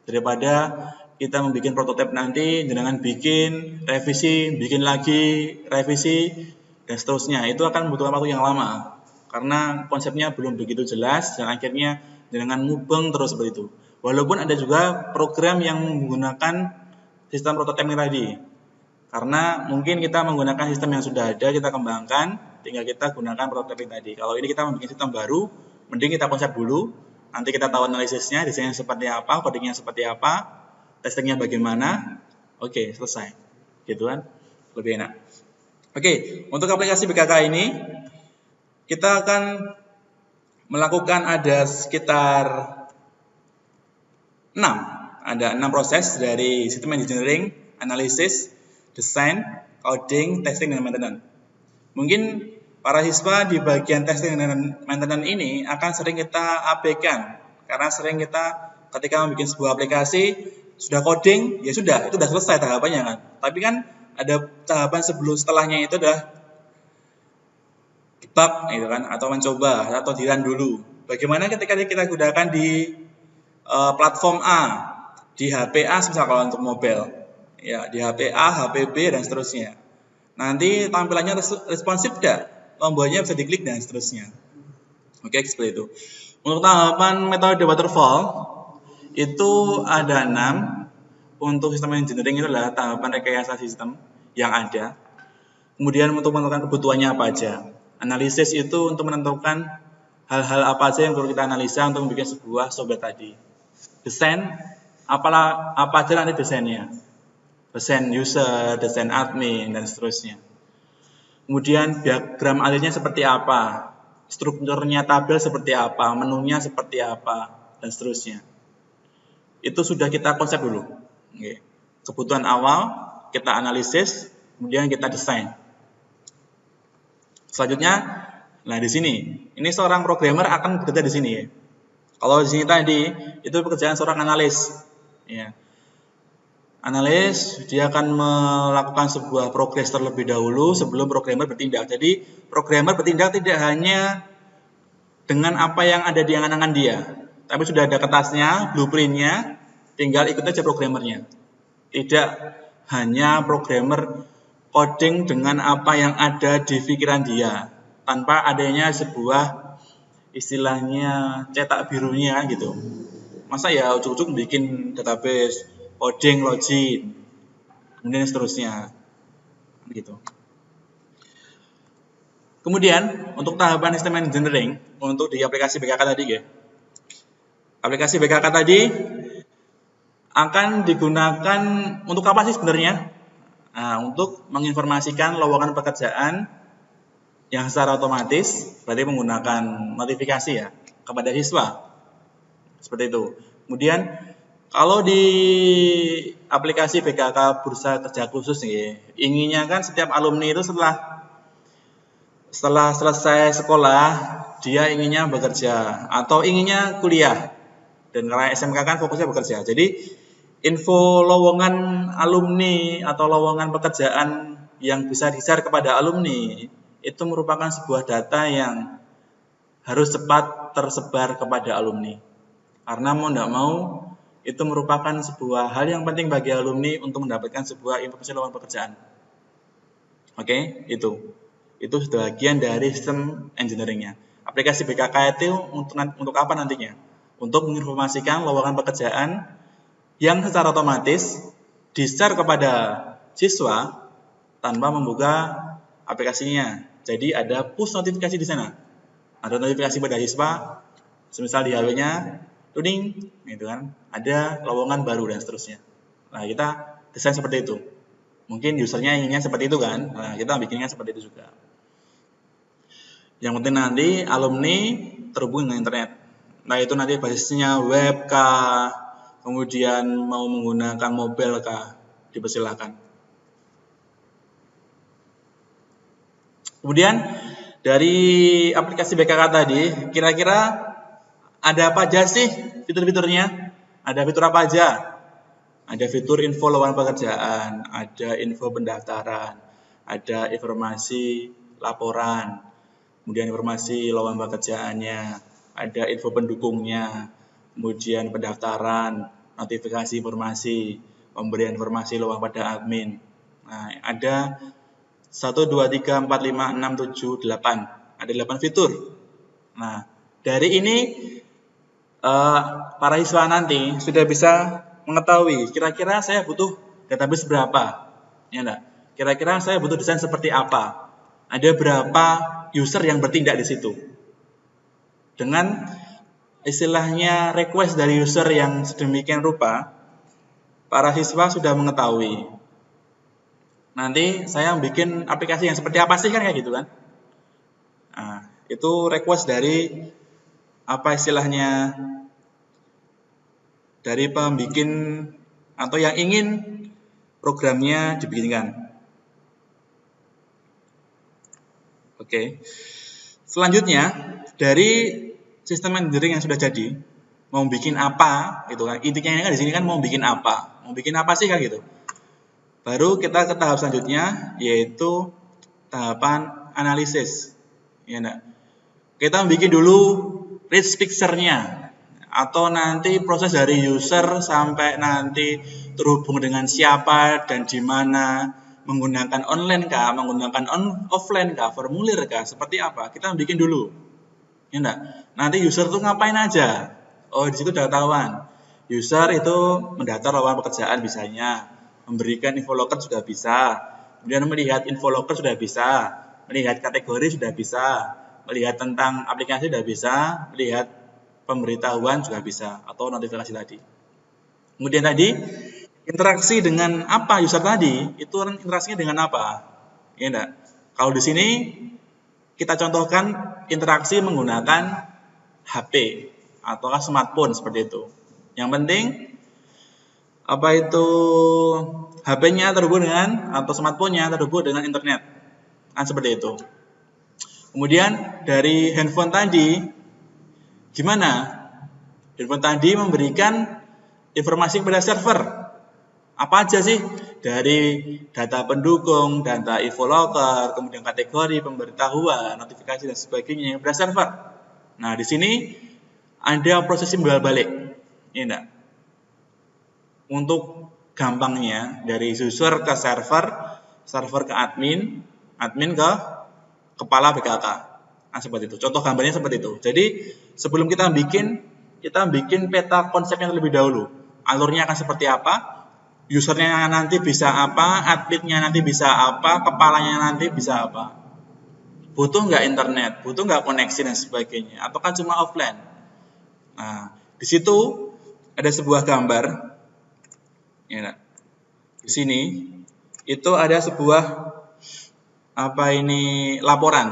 daripada kita membuat prototipe nanti dengan bikin revisi, bikin lagi revisi dan seterusnya. Itu akan membutuhkan waktu yang lama karena konsepnya belum begitu jelas dan akhirnya dengan mubeng terus seperti itu. Walaupun ada juga program yang menggunakan sistem prototipe tadi. Karena mungkin kita menggunakan sistem yang sudah ada, kita kembangkan, tinggal kita gunakan prototipe tadi. Kalau ini kita membuat sistem baru, mending kita konsep dulu, nanti kita tahu analisisnya, desainnya seperti apa, codingnya seperti apa, testingnya bagaimana, oke, selesai. Gitu kan, lebih enak. Oke, untuk aplikasi BKK ini, kita akan melakukan ada sekitar 6. Ada 6 proses dari sistem engineering, analisis, desain, coding, testing, dan maintenance. Mungkin para siswa di bagian testing dan maintenance ini akan sering kita abaikan karena sering kita ketika membuat sebuah aplikasi sudah coding ya sudah itu sudah selesai tahapannya kan. Tapi kan ada tahapan sebelum setelahnya itu adalah debug gitu kan atau mencoba atau di-run dulu. Bagaimana ketika kita gunakan di platform A, di HP A misalnya kalau untuk mobile. Ya, di HP A, HP B, dan seterusnya. Nanti tampilannya responsif tidak? Tombolnya bisa diklik dan seterusnya. Oke, seperti itu. Untuk tahapan metode waterfall, itu ada 6. Untuk sistem engineering itu adalah tahapan rekayasa sistem yang ada. Kemudian untuk menentukan kebutuhannya apa aja. Analisis itu untuk menentukan hal-hal apa aja yang perlu kita analisa untuk membuat sebuah software tadi. Desain, apa aja nanti desainnya. Desain user, desain admin, dan seterusnya. Kemudian diagram alirnya seperti apa, strukturnya tabel seperti apa, menunya seperti apa, dan seterusnya. Itu sudah kita konsep dulu. Oke. Kebutuhan awal, kita analisis, kemudian kita desain. Selanjutnya, nah di sini, ini seorang programmer akan bekerja di sini. Ya. Kalau di sini tadi, itu pekerjaan seorang analis. Ya. Analis, dia akan melakukan sebuah progres terlebih dahulu sebelum programmer bertindak. Jadi, programmer bertindak tidak hanya dengan apa yang ada di angan-angan dia, tapi sudah ada kertasnya, blueprint-nya, tinggal ikut aja programmernya. Tidak hanya programmer coding dengan apa yang ada di pikiran dia, tanpa adanya sebuah istilahnya cetak birunya gitu. Masa ya ujuk-ujuk bikin database, coding, login, kemudian seterusnya, gitu. Kemudian untuk tahapan sistem engineering untuk di aplikasi BKK tadi ya, aplikasi BKK tadi akan digunakan untuk apa sih sebenarnya? Nah, untuk menginformasikan lowongan pekerjaan yang secara otomatis, berarti menggunakan notifikasi ya kepada siswa, seperti itu. Kemudian kalau di aplikasi BKK Bursa Kerja Khusus nih, inginnya kan setiap alumni itu setelah selesai sekolah, dia inginnya bekerja atau inginnya kuliah. Dan karena SMK kan fokusnya bekerja. Jadi info lowongan alumni atau lowongan pekerjaan yang bisa di-share kepada alumni itu merupakan sebuah data yang harus cepat tersebar kepada alumni. Karena mau tidak mau itu merupakan sebuah hal yang penting bagi alumni untuk mendapatkan sebuah informasi lowongan pekerjaan. Oke, itu sudah bagian dari sistem engineering-nya. Aplikasi BKK itu untuk apa nantinya? Untuk menginformasikan lowongan pekerjaan yang secara otomatis di-share kepada siswa tanpa membuka aplikasinya. Jadi ada push notifikasi di sana. Ada notifikasi pada siswa, semisal di HP-nya, tuning, gitu kan, ada lowongan baru dan seterusnya. Nah, kita desain seperti itu. Mungkin usernya inginnya seperti itu kan, nah kita bikinnya seperti itu juga. Yang penting nanti alumni terhubung dengan internet. Nah, itu nanti basisnya web kah, kemudian mau menggunakan mobile kah, dipersilakan. Kemudian dari aplikasi BKK tadi, kira-kira ada apa aja sih fitur-fiturnya? Ada fitur apa aja? Ada fitur info lowongan pekerjaan, ada info pendaftaran, ada informasi laporan, kemudian informasi lowongan pekerjaannya, ada info pendukungnya, kemudian pendaftaran, notifikasi informasi, pemberian informasi lowongan pada admin. Nah, ada 1, 2, 3, 4, 5, 6, 7, 8. Ada 8 fitur. Nah, dari ini para siswa nanti sudah bisa mengetahui kira-kira saya butuh database berapa. Ya enggak? Kira-kira saya butuh desain seperti apa. Ada berapa user yang bertindak di situ. Dengan istilahnya request dari user yang sedemikian rupa, para siswa sudah mengetahui. Nanti saya bikin aplikasi yang seperti apa sih kan kayak gitu kan. Nah, itu request dari apa istilahnya dari pembikin atau yang ingin programnya dibikinkan. Oke. Selanjutnya dari sistem engineering yang sudah jadi, mau bikin apa gitu kan. Intinya kan di sini kan mau bikin apa. Mau bikin apa sih kan gitu. Baru kita ke tahap selanjutnya yaitu tahapan analisis. Ya enggak? Kita bikin dulu rich picture-nya atau nanti proses dari user sampai nanti terhubung dengan siapa dan di mana, menggunakan online kah, menggunakan offline kah, formulir kah, seperti apa, kita bikin dulu. Ya enggak? Nanti user tuh ngapain aja? Oh, di situ udah ketahuan. User itu mendaftar lowongan pekerjaan bisanya, memberikan info loker sudah bisa, kemudian melihat info loker sudah bisa, melihat kategori sudah bisa, melihat tentang aplikasi sudah bisa, melihat pemberitahuan juga bisa, atau notifikasi tadi. Kemudian tadi, interaksi dengan apa user tadi, itu interaksinya dengan apa? Ya enggak? Kalau di sini, kita contohkan interaksi menggunakan HP, atau smartphone seperti itu. Yang penting, apa itu HP-nya terhubung dengan, atau smartphone-nya terhubung dengan internet. Nah, seperti itu. Kemudian, dari handphone tadi, gimana? Handphone tadi memberikan informasi kepada server. Apa aja sih? Dari data pendukung, data info loker, kemudian kategori, pemberitahuan, notifikasi dan sebagainya kepada server. Nah, di sini ada prosesi bolak-balik. Ya enggak? Untuk gampangnya dari user ke server, server ke admin, admin ke kepala BKK. Nah, seperti itu. Contoh gambarnya seperti itu. Jadi, sebelum kita bikin peta konsepnya terlebih dahulu. Alurnya akan seperti apa? Usernya nanti bisa apa? Adminnya nanti bisa apa? Kepalanya nanti bisa apa? Butuh nggak internet? Butuh nggak koneksi dan sebagainya? Ataukah cuma offline? Nah, di situ ada sebuah gambar. Ya, di sini itu ada sebuah laporan.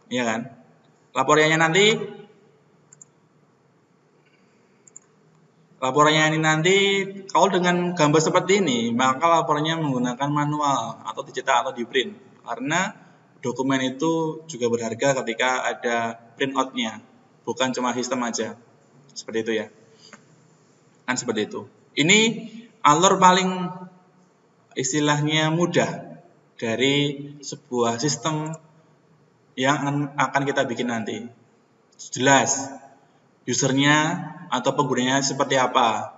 Ya kan? Laporannya nanti kalau dengan gambar seperti ini, maka laporannya menggunakan manual atau dicetak atau di print. Karena dokumen itu juga berharga ketika ada print out-nya, bukan cuma sistem aja. Seperti itu ya. Kan seperti itu. Ini alur paling istilahnya mudah dari sebuah sistem yang akan kita bikin nanti. Jelas usernya atau penggunanya seperti apa,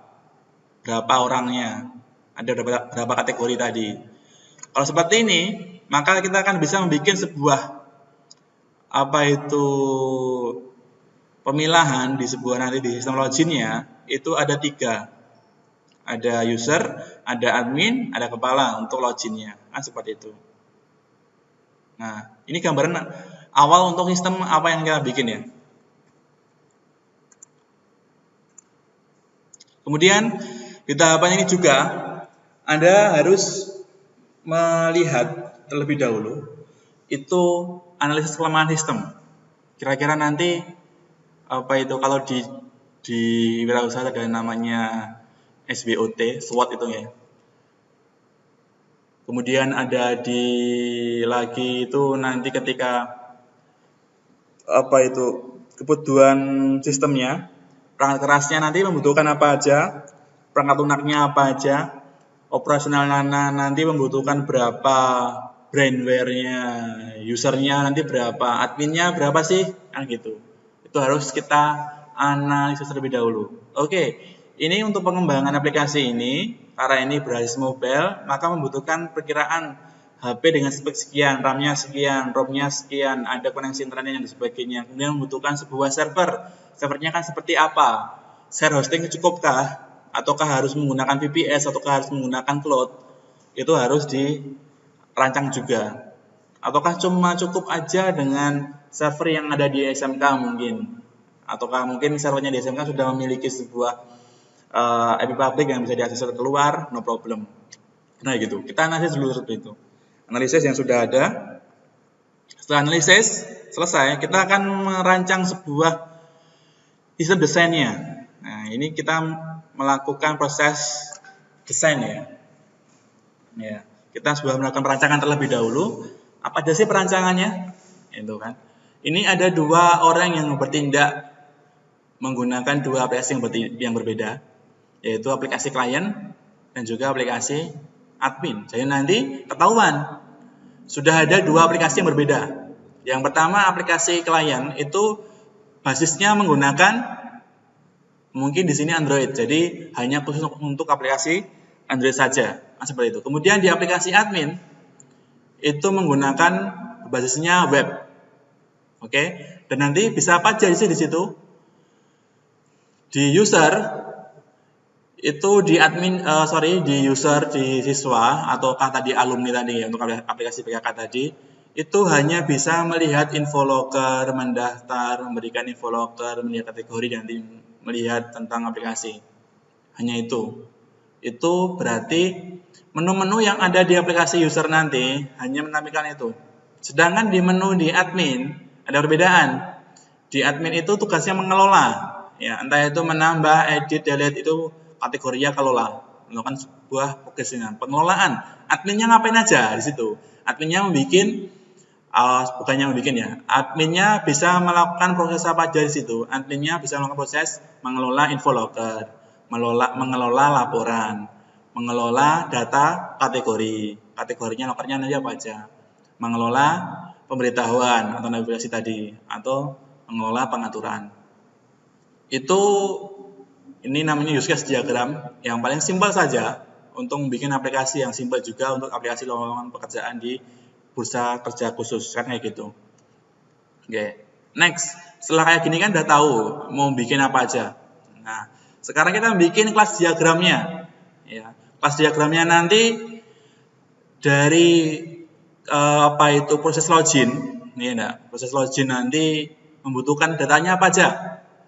berapa orangnya, ada berapa kategori tadi. Kalau seperti ini, maka kita akan bisa membuat sebuah pemilahan di sebuah nanti di sistem loginnya itu ada 3. Ada user, ada admin, ada kepala untuk loginnya. Kan seperti itu. Nah, ini gambaran awal untuk sistem apa yang kita bikin ya. Kemudian di tahapan ini juga Anda harus melihat terlebih dahulu itu analisis kelemahan sistem. Kira-kira nanti kalau di wirausaha ada namanya SWOT, SWOT itu ya. Kemudian ada lagi itu nanti ketika kebutuhan sistemnya, perangkat kerasnya nanti membutuhkan apa aja, perangkat lunaknya apa aja, operasional nanti membutuhkan berapa, brandware-nya, usernya nanti berapa, adminnya berapa sih, kan gitu. Itu harus kita analisis terlebih dahulu. Oke, ini untuk pengembangan aplikasi ini, karena ini berbasis mobile, maka membutuhkan perkiraan HP dengan spek sekian, RAM-nya sekian, ROM-nya sekian, ada koneksi internet dan sebagainya. Kemudian membutuhkan sebuah server. Servernya kan seperti apa? Share hosting cukupkah? Ataukah harus menggunakan VPS? Ataukah harus menggunakan cloud? Itu harus dirancang juga. Ataukah cuma cukup aja dengan server yang ada di SMK mungkin? Ataukah mungkin servernya di SMK sudah memiliki sebuah IP public yang bisa diakses keluar, no problem. Nah gitu, kita analisis dulu seperti itu. Analisis yang sudah ada. Setelah analisis selesai, kita akan merancang sebuah sistem desainnya. Nah ini kita melakukan proses desain ya. Kita sudah melakukan perancangan terlebih dahulu. Apa aja sih perancangannya? Itu kan. Ini ada 2 orang yang bertindak menggunakan 2 aplikasi yang berbeda, yaitu aplikasi klien dan juga aplikasi admin. Jadi nanti ketahuan sudah ada 2 aplikasi yang berbeda. Yang pertama aplikasi klien itu basisnya menggunakan mungkin di sini Android. Jadi hanya khusus untuk aplikasi Android saja. Nah, seperti itu. Kemudian di aplikasi admin itu menggunakan basisnya web. Oke. Dan nanti bisa apa aja di situ? Di user itu di user di siswa ataukah tadi alumni tadi ya, untuk aplikasi PKK tadi itu hanya bisa melihat info loker, mendaftar, memberikan info loker, melihat kategori dan melihat tentang aplikasi. Hanya itu. Itu berarti menu-menu yang ada di aplikasi user nanti hanya menampilkan itu. Sedangkan di menu di admin ada perbedaan. Di admin itu tugasnya mengelola. Ya, entah itu menambah, edit, delete itu kategorinya kelola, melakukan sebuah progresinya. Pengelolaan, adminnya ngapain aja di situ? Adminnya adminnya bisa melakukan proses apa aja di situ. Adminnya bisa melakukan proses mengelola info loker, mengelola laporan, mengelola data kategorinya lokernya nanti apa aja, mengelola pemberitahuan atau navigasi tadi, atau mengelola pengaturan. Ini namanya use case diagram yang paling simpel saja untuk membuat aplikasi yang simpel juga untuk aplikasi lowongan pekerjaan di bursa kerja khusus kan kayak gitu. Oke. Next, setelah kayak gini kan udah tahu mau bikin apa aja. Nah, sekarang kita bikin kelas diagramnya. Ya, kelas diagramnya nanti dari proses login. Proses login nanti membutuhkan datanya apa aja.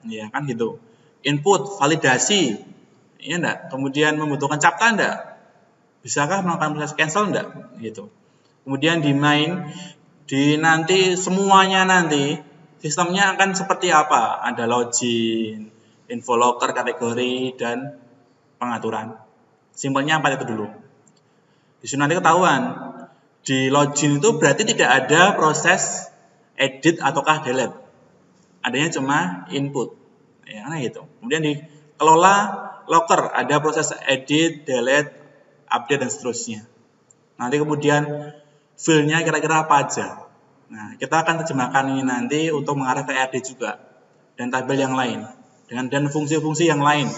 Ya kan gitu. Input, validasi, ya enggak? Kemudian membutuhkan captcha enggak? Bisakah melakukan proses cancel enggak? Gitu. Kemudian di main, nanti semuanya nanti sistemnya akan seperti apa? Ada login, info loker, kategori, dan pengaturan. Simpelnya apa itu dulu? Di sini nanti ketahuan. Di login itu berarti tidak ada proses edit ataukah delete. Adanya cuma input. Ya, gitu. Kemudian di kelola loker ada proses edit, delete, update dan seterusnya. Nanti kemudian file-nya kira-kira apa aja. Nah, kita akan terjemahkan ini nanti untuk mengarah ke edit juga dan tabel yang lain dan fungsi-fungsi yang lain.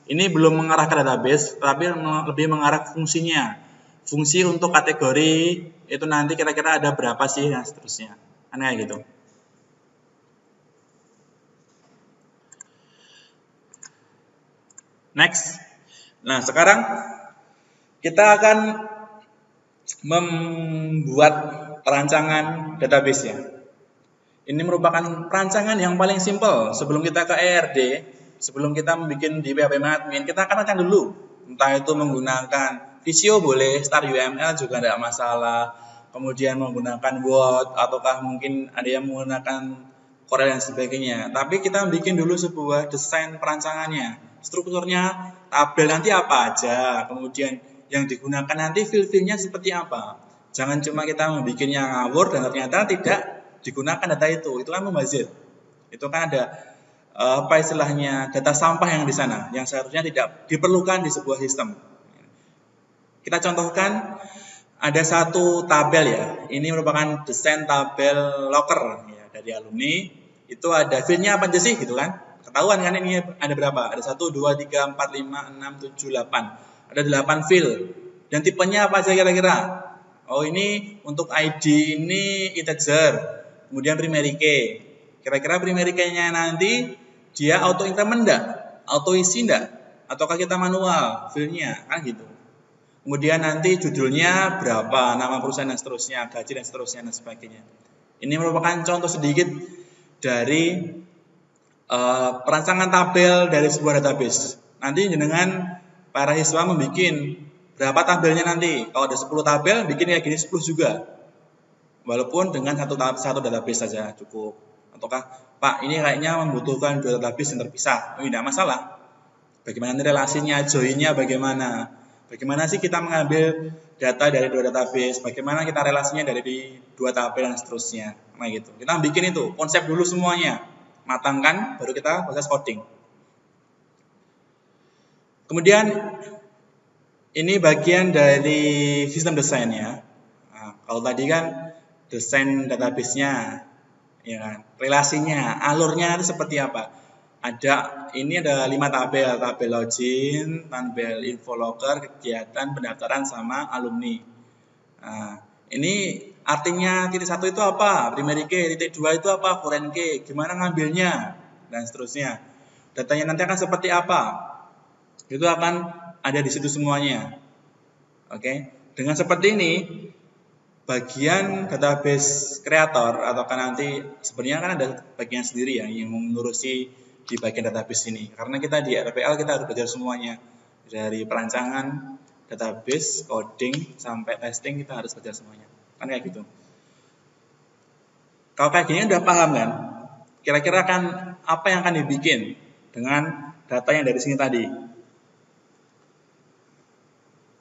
Ini belum mengarah ke database, tapi lebih mengarah ke fungsinya. fungsi untuk kategori itu nanti kira-kira ada berapa sih dan seterusnya. Kan kayak gitu. Next. Nah, sekarang kita akan membuat perancangan database-nya. Ini merupakan perancangan yang paling simpel. Sebelum kita ke ERD, sebelum kita membuat di PHP-Admin, kita akan rancang dulu. Entah itu menggunakan Visio boleh, Star UML juga tidak masalah. Kemudian menggunakan Word, ataukah mungkin ada yang menggunakan Corel dan sebagainya. Tapi kita bikin dulu sebuah desain perancangannya. Strukturnya, tabel nanti apa aja. Kemudian yang digunakan nanti file-filenya seperti apa. Jangan cuma kita membuatnya ngawur dan ternyata tidak digunakan data itu kan mubazir. Itu kan ada apa istilahnya data sampah yang di sana yang seharusnya tidak diperlukan di sebuah sistem. Kita contohkan ada satu tabel ya. Ini merupakan desain tabel locker ya, dari alumni. Itu ada filenya apa aja sih gitu kan? Ketahuan kan ini ada berapa? Ada 1, 2, 3, 4, 5, 6, 7, 8. Ada 8 fil. Dan tipenya apa aja kira-kira? Oh ini untuk ID ini integer. Kemudian primary key. Kira-kira primary key-nya nanti dia auto increment enggak? Auto isi enggak? Ataukah kita manual filenya? Kan gitu. Kemudian nanti judulnya berapa, nama perusahaan dan seterusnya, gaji dan seterusnya dan sebagainya. Ini merupakan contoh sedikit dari perancangan tabel dari sebuah database. Nanti dengan para siswa membuat berapa tabelnya nanti. Kalau ada 10 tabel, bikin kayak gini 10 juga. Walaupun dengan satu database saja cukup. Ataukah, Pak, ini kayaknya membutuhkan 2 database yang terpisah. Tidak masalah. Bagaimana relasinya, join-nya bagaimana. Bagaimana sih kita mengambil data dari 2 database. Bagaimana kita relasinya dari 2 tabel dan seterusnya. Nah gitu. Kita bikin itu, konsep dulu semuanya. Matangkan, baru kita proses coding. Kemudian, ini bagian dari sistem desainnya. Nah, kalau tadi kan desain database-nya, ya kan? Relasinya, alurnya itu seperti apa? Ini ada 5 tabel, tabel login, tabel info locker, kegiatan, pendaftaran sama alumni. Nah, ini artinya titik 1 itu apa? Primary key, titik 2 itu apa? Foreign key, gimana ngambilnya? Dan seterusnya. Datanya nanti akan seperti apa? Itu akan ada di situ semuanya. Oke. Dengan seperti ini, bagian database kreator ataukah nanti sebenarnya kan ada bagian sendiri ya yang mengurusi di bagian database ini. Karena kita di RPL kita harus belajar semuanya. Dari perancangan database, coding sampai testing kita harus belajar semuanya. Kan kayak gitu. Kalau kayak gini udah paham kan? Kira-kira kan apa yang akan dibikin dengan data yang dari sini tadi.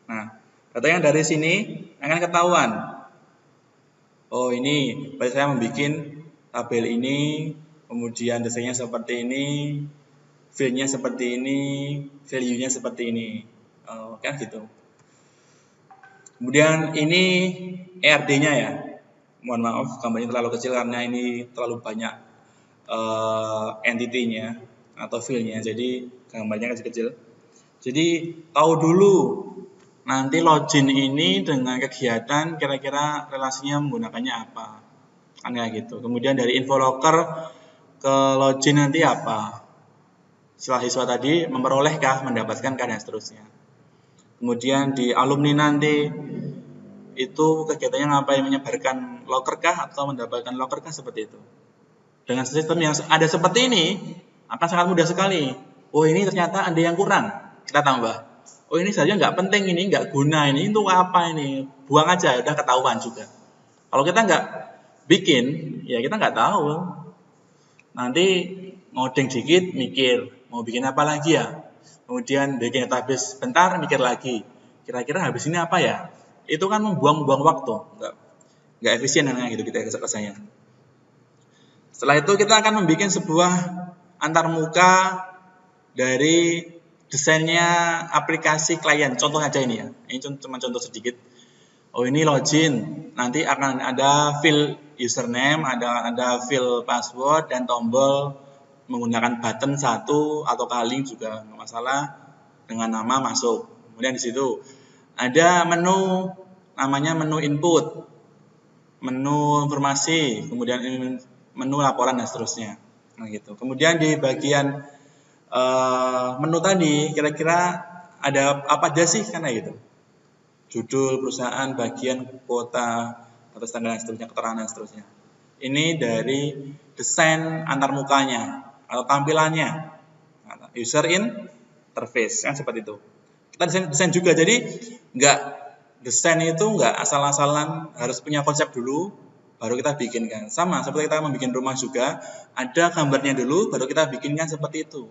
Nah, data yang dari sini akan ketahuan. Oh ini, saya membuat tabel ini, kemudian desainnya seperti ini, filenya seperti ini, value-nya seperti ini. Kan gitu. Kemudian ini ERD-nya ya. Mohon maaf, gambarnya terlalu kecil karena ini terlalu banyak entity-nya atau file-nya, jadi gambarnya kecil-kecil. Jadi tahu dulu nanti login ini dengan kegiatan kira-kira relasinya menggunakannya apa. Kan kayak gitu. Kemudian dari info locker ke login nanti apa. Setelah siswa tadi memperolehkah, mendapatkankah dan seterusnya. Kemudian di alumni nanti itu kegiatannya ngapain, menyebarkan locker kah atau mendapatkan locker kah, seperti itu. Dengan sistem yang ada seperti ini akan sangat mudah sekali. Oh ini ternyata ada yang kurang, kita tambah. Oh ini saja nggak penting, ini nggak guna, ini untuk apa ini, buang aja, udah ketahuan juga. Kalau kita nggak bikin, ya kita nggak tahu. Nanti ngoding dikit, mikir, mau bikin apa lagi ya. Kemudian bikin database bentar, mikir lagi. Kira-kira habis ini apa ya? Itu kan membuang-buang waktu, nggak efisien namanya gitu kita kerjanya. Setelah itu kita akan membuat sebuah antarmuka dari desainnya aplikasi klien. Contoh aja ini ya. Ini cuma contoh sedikit. Oh ini login. Nanti akan ada field username, ada field password dan tombol menggunakan button 1 atau link juga nggak masalah, dengan nama masuk. Kemudian di situ ada menu namanya menu input, menu informasi, kemudian menu laporan dan seterusnya. Nah, gitu. Kemudian di bagian menu tadi kira-kira ada apa aja sih karena gitu. Judul perusahaan, bagian, kuota, batas dan seterusnya, keterangan dan seterusnya. Ini dari desain antarmukanya atau tampilannya, user interface kan seperti itu. Kita desain juga, jadi nggak desain itu nggak asal-asalan, harus punya konsep dulu baru kita bikinkan. Sama seperti kita membuat rumah juga, ada gambarnya dulu baru kita bikinkan seperti itu.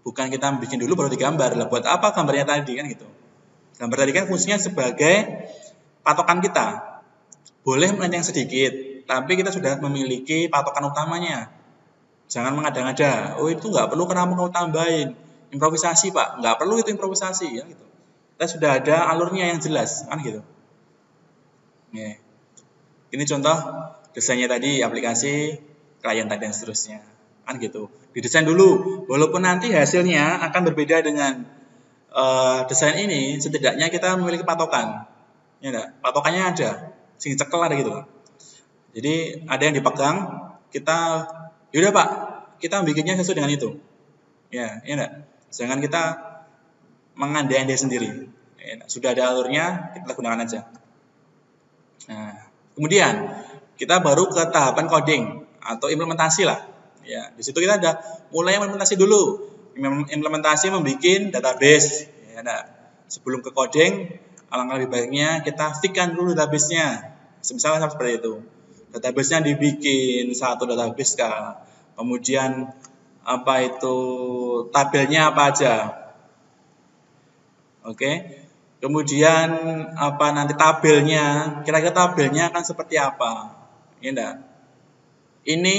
Bukan kita bikin dulu baru digambar. Lah buat apa gambarnya tadi kan gitu. Gambar tadi kan fungsinya sebagai patokan kita. Boleh melenceng sedikit, tapi kita sudah memiliki patokan utamanya. Jangan mengada-ngada. Oh itu nggak perlu, kenapa mau tambahin? Improvisasi Pak, nggak perlu itu improvisasi ya gitu. Kita sudah ada alurnya yang jelas kan gitu. Nih. Ini contoh desainnya tadi, aplikasi, klien tadi dan seterusnya kan gitu. Didesain dulu, walaupun nanti hasilnya akan berbeda dengan desain ini, setidaknya kita memiliki patokan. Ya enggak? Patokannya ada, sing cekel ada gitu. Jadi ada yang dipegang, kita yaudah Pak, kita bikinnya sesuai dengan itu. Ya enggak? Jangan kita mengandai-andai sendiri. Ya, sudah ada alurnya, kita gunakan aja. Nah, kemudian kita baru ke tahapan coding atau implementasi lah. Ya, di situ kita ada mulai implementasi dulu. Implementasi membuat database. Ya, nah, sebelum ke coding, alangkah lebih baiknya kita fixkan dulu database-nya. Misalnya seperti itu. Database-nya dibikin satu database kah. Kemudian apa itu tabelnya apa aja. Oke. Kemudian apa nanti tabelnya, kira-kira tabelnya akan seperti apa. Ya enggak? Ini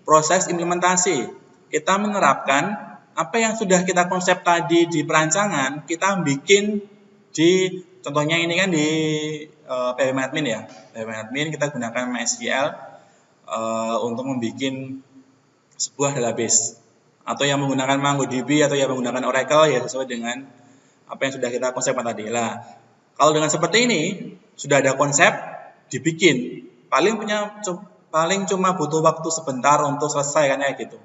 proses implementasi. Kita menerapkan apa yang sudah kita konsep tadi di perancangan, kita bikin di, contohnya ini kan di PWM Admin ya. PWM Admin kita gunakan MySQL untuk membuat sebuah database. Atau yang menggunakan MongoDB atau yang menggunakan Oracle ya sesuai dengan apa yang sudah kita konsepkan tadi. Lah, kalau dengan seperti ini sudah ada konsep dibikin, paling cuma butuh waktu sebentar untuk selesai kan ya gitu.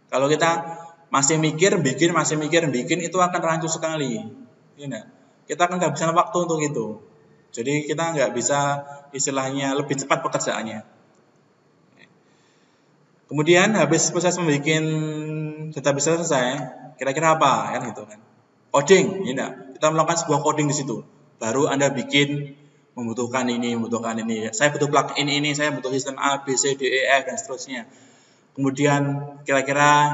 Kalau kita masih mikir bikin itu akan rancu sekali. Ya, kita akan kehabisan waktu untuk itu. Jadi kita nggak bisa istilahnya lebih cepat pekerjaannya. Kemudian habis proses membuat database selesai, kira-kira apa kan gitu kan? Coding, ya, kita melakukan sebuah coding di situ. Baru Anda bikin membutuhkan ini. Saya butuh plugin ini, saya butuh sistem A, B, C, D, E, F dan seterusnya. Kemudian kira-kira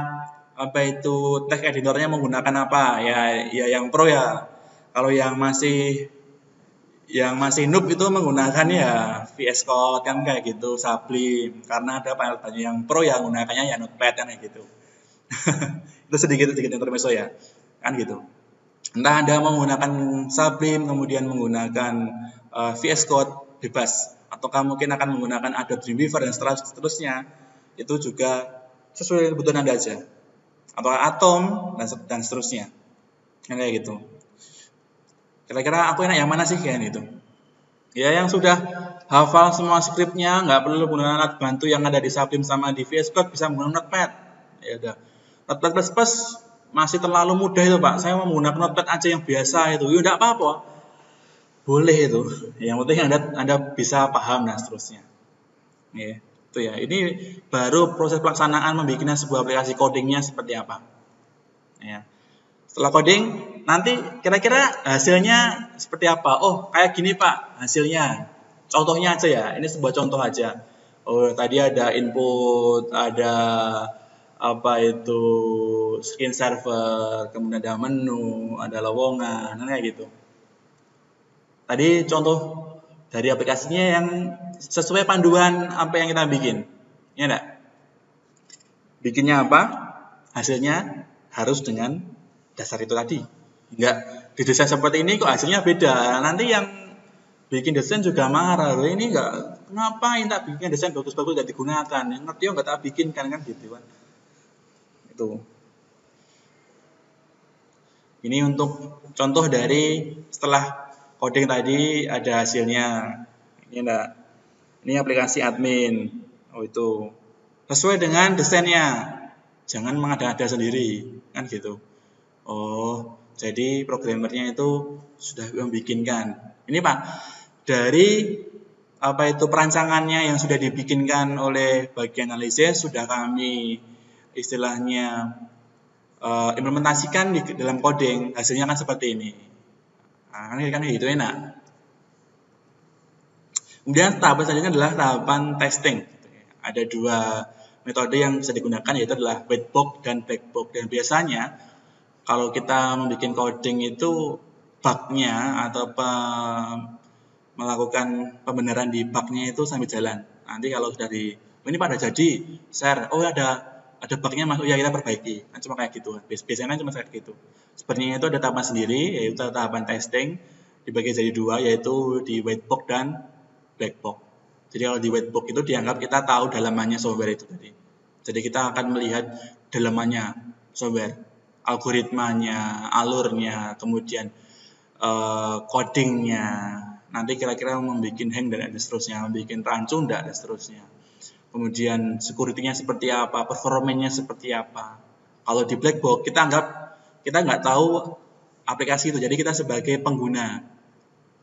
apa itu text editornya menggunakan apa? Ya yang pro ya. Kalau yang masih noob itu menggunakan ya VS Code kan kayak gitu, Sublime. Karena ada file banyak yang pro yang menggunakannya ya Notepad kan kayak gitu. Itu sedikit intermezzo ya. Kan gitu. Entah Anda menggunakan Sublime, kemudian menggunakan VS Code bebas, ataukah mungkin akan menggunakan Adobe Dreamweaver dan seterusnya, itu juga sesuai kebutuhan Anda aja. Atau Atom dan seterusnya. Kayak gitu. Kira-kira aku enak yang mana sih kayak gitu? Ya yang sudah hafal semua skripnya, nggak perlu menggunakan alat bantu yang ada di Sublime sama di VS Code, bisa menggunakan Notepad. Ya udah. Notepad++ masih terlalu mudah itu Pak, saya mau menggunakan Notepad aja yang biasa itu, ya udah apa-apa, boleh itu, yang penting anda bisa paham dan seterusnya. Ya, itu ya, ini baru proses pelaksanaan membuat sebuah aplikasi codingnya seperti apa. Ya. Setelah coding, nanti kira-kira hasilnya seperti apa? Oh, kayak gini Pak hasilnya, contohnya aja ya, ini sebuah contoh aja. Oh, tadi ada input, ada apa itu screen server, kemudian ada menu, ada lowongan, kayak gitu. Tadi contoh dari aplikasinya yang sesuai panduan apa yang kita bikin, ya enggak? Bikinnya apa? Hasilnya harus dengan dasar itu tadi. Enggak didesain seperti ini kok hasilnya beda. Nanti yang bikin desain juga marah, loh ini enggak, ngapain tak bikin desain bagus-bagus enggak digunakan, yang ngerti enggak tak bikin kan gitu kan. Itu. Ini untuk contoh dari setelah coding tadi ada hasilnya. Ini enggak. Ini aplikasi admin. Oh itu. Sesuai dengan desainnya. Jangan mengada-ada sendiri, kan gitu. Oh, jadi programmernya itu sudah membikinkan. Ini Pak, dari apa itu perancangannya yang sudah dibikinkan oleh bagian analisis sudah kami istilahnya implementasikan di dalam coding, hasilnya kan seperti ini. Nah, kan gitu enak. Kemudian tahapan selanjutnya adalah tahapan testing. Ada dua metode yang bisa digunakan, yaitu adalah white box dan black box. Dan biasanya kalau kita membuat coding itu bug-nya atau melakukan pembenaran di bug-nya itu sambil jalan. Nanti kalau sudah ini pada jadi share, oh ada bug-nya masuk, ya kita perbaiki. Nah, cuma kayak gitu. Biasanya cuma kayak gitu. Sebenarnya itu ada tahapan sendiri, yaitu tahapan testing dibagi jadi dua, yaitu di white box dan black box. Jadi kalau di white box itu dianggap kita tahu dalamannya software itu tadi. Jadi kita akan melihat dalamannya software, algoritmanya, alurnya, kemudian codingnya. Nanti kira-kira membuat hang dan seterusnya, membuat rancu dan seterusnya. Kemudian security-nya seperti apa, performanya seperti apa. Kalau di black box kita nggak tahu aplikasi itu. Jadi kita sebagai pengguna,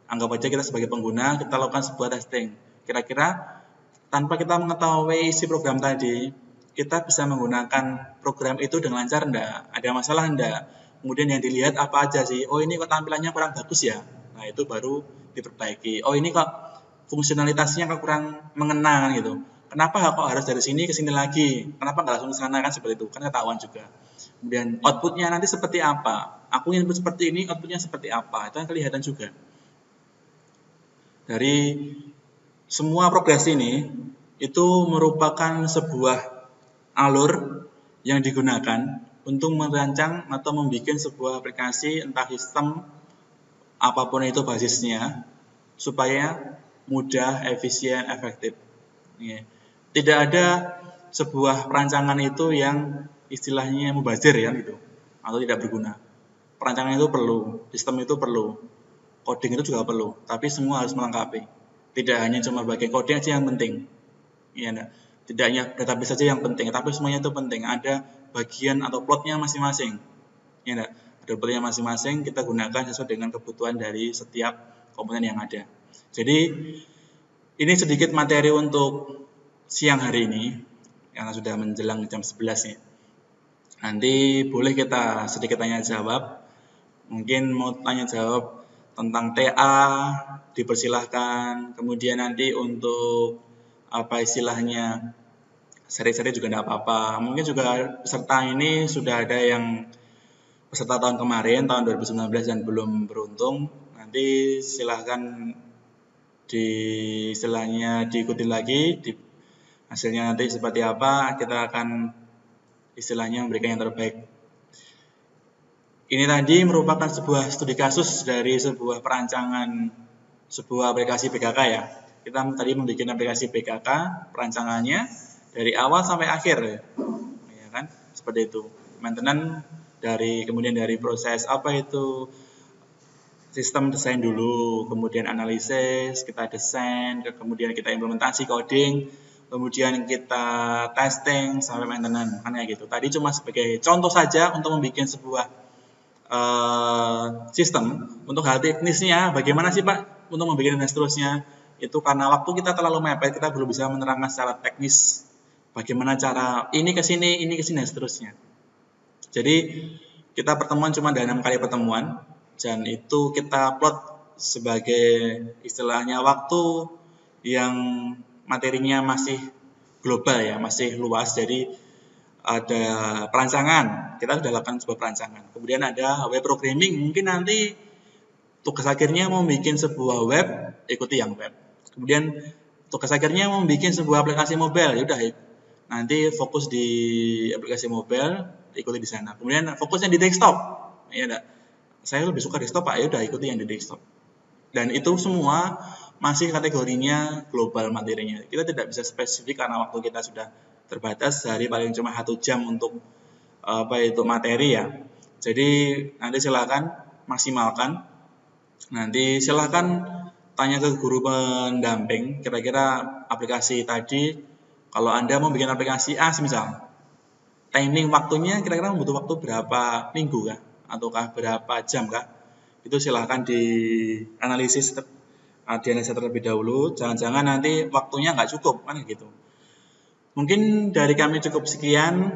anggap aja kita sebagai pengguna, kita lakukan sebuah testing. Kira-kira tanpa kita mengetahui isi program tadi, kita bisa menggunakan program itu dengan lancar enggak? Ada masalah enggak? Kemudian yang dilihat apa aja sih? Oh ini kok tampilannya kurang bagus ya? Nah itu baru diperbaiki. Oh ini kok fungsionalitasnya kok kurang mengena gitu. Kenapa kok harus dari sini ke sini lagi? Kenapa nggak langsung ke sana kan seperti itu? Kan ketahuan juga. Kemudian outputnya nanti seperti apa? Aku input seperti ini, outputnya seperti apa? Itu kan kelihatan juga. Dari semua progres ini itu merupakan sebuah alur yang digunakan untuk merancang atau membuat sebuah aplikasi, entah sistem apapun itu basisnya, supaya mudah, efisien, efektif. Tidak ada sebuah perancangan itu yang istilahnya mubazir ya gitu, atau tidak berguna. Perancangan itu perlu, sistem itu perlu, coding itu juga perlu, tapi semua harus melengkapi. Tidak hanya cuma bagian coding aja yang penting. Ya, tidak hanya database saja yang penting, tapi semuanya itu penting. Ada bagian atau plotnya masing-masing. Ya, ada plotnya masing-masing, kita gunakan sesuai dengan kebutuhan dari setiap komponen yang ada. Jadi ini sedikit materi untuk siang hari ini, karena sudah menjelang jam 11 nih. Nanti boleh kita sedikit tanya jawab. Mungkin mau tanya jawab tentang TA, dipersilahkan. Kemudian nanti untuk apa istilahnya seri-seri juga tidak apa-apa. Mungkin juga peserta ini sudah ada yang peserta tahun kemarin, tahun 2019 dan belum beruntung. Nanti silahkan istilahnya diikuti lagi, hasilnya nanti seperti apa, kita akan istilahnya memberikan yang terbaik. Ini tadi merupakan sebuah studi kasus dari sebuah perancangan sebuah aplikasi BKK ya. Kita tadi membuat aplikasi BKK, perancangannya dari awal sampai akhir, ya kan? Seperti itu. Maintenance kemudian dari proses apa itu sistem desain dulu, kemudian analisis, kita desain, kemudian kita implementasi coding, kemudian kita testing sampai maintenance, kan kayak gitu. Tadi cuma sebagai contoh saja untuk membuat sebuah sistem. Untuk hal teknisnya bagaimana sih Pak untuk membuat dan seterusnya, itu karena waktu kita terlalu mepet, kita belum bisa menerangkan secara teknis bagaimana cara ini ke sini dan seterusnya. Jadi kita pertemuan cuma ada 6 kali pertemuan, dan itu kita plot sebagai istilahnya waktu yang materinya masih global ya, masih luas. Jadi ada perancangan, kita sudah lakukan sebuah perancangan. Kemudian ada web programming, mungkin nanti tugas akhirnya mau bikin sebuah web, ikuti yang web. Kemudian tugas akhirnya mau bikin sebuah aplikasi mobile, ya udah nanti fokus di aplikasi mobile, ikuti di sana. Kemudian fokusnya di desktop, ya udah. Saya lebih suka desktop Pak, ya udah ikuti yang di desktop. Dan itu semua masih kategorinya global materinya. Kita tidak bisa spesifik karena waktu kita sudah terbatas, sehari paling cuma 1 jam untuk materi ya. Jadi nanti silakan maksimalkan Nanti silahkan tanya ke guru pendamping, kira-kira aplikasi tadi, kalau Anda mau bikin aplikasi A misal, timing waktunya kira-kira butuh waktu berapa minggu kah? Ataukah berapa jam kah? Itu silahkan dianalisis terlebih dahulu, jangan-jangan nanti waktunya nggak cukup, kan gitu. Mungkin dari kami cukup sekian,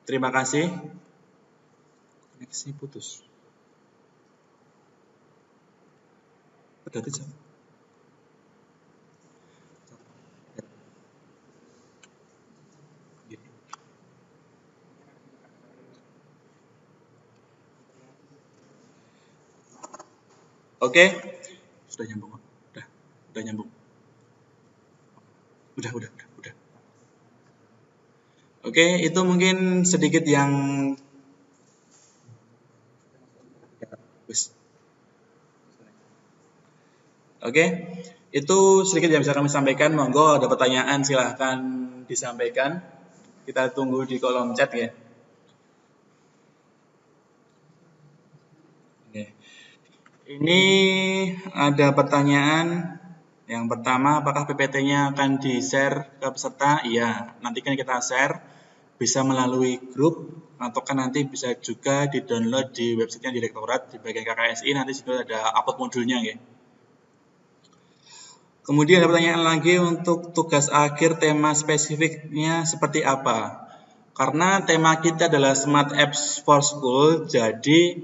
terima kasih. Koneksi putus. Udah tuh jam. Oke, sudah nyambung. Udah nyambung. Udah. Oke, itu mungkin sedikit yang Oke, itu sedikit yang bisa kami sampaikan. Monggo ada pertanyaan silahkan disampaikan. Kita tunggu di kolom chat ya. Oke. Ini ada pertanyaan. Yang pertama, apakah PPT-nya akan di-share ke peserta? Iya, nanti kan kita share bisa melalui grup atau kan nanti bisa juga di-download di websitenya Direktorat di bagian KKSI, nanti juga ada upload modulnya ya. Kemudian ada pertanyaan lagi untuk tugas akhir tema spesifiknya seperti apa? Karena tema kita adalah Smart Apps for School, jadi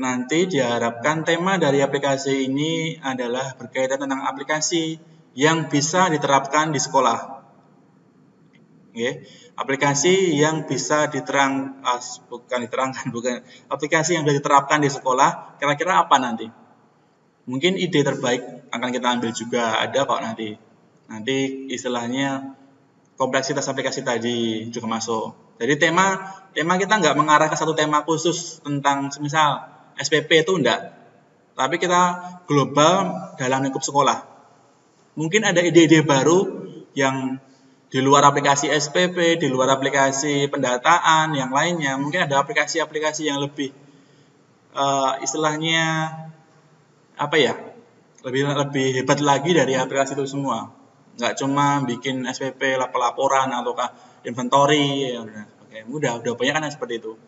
nanti diharapkan tema dari aplikasi ini adalah berkaitan tentang aplikasi yang bisa diterapkan di sekolah. Oke. Aplikasi yang bisa aplikasi yang bisa diterapkan di sekolah, kira-kira apa nanti? Mungkin ide terbaik akan kita ambil juga, ada kok nanti. Nanti istilahnya kompleksitas aplikasi tadi juga masuk. Jadi tema kita nggak mengarah ke satu tema khusus tentang semisal SPP itu enggak. Tapi kita global dalam lingkup sekolah. Mungkin ada ide-ide baru yang di luar aplikasi SPP, di luar aplikasi pendataan, yang lainnya. Mungkin ada aplikasi-aplikasi yang lebih istilahnya apa ya, lebih hebat lagi dari aplikasi itu semua. Nggak cuma bikin SPP laporan ataukah inventory ya, udah banyak kan seperti itu.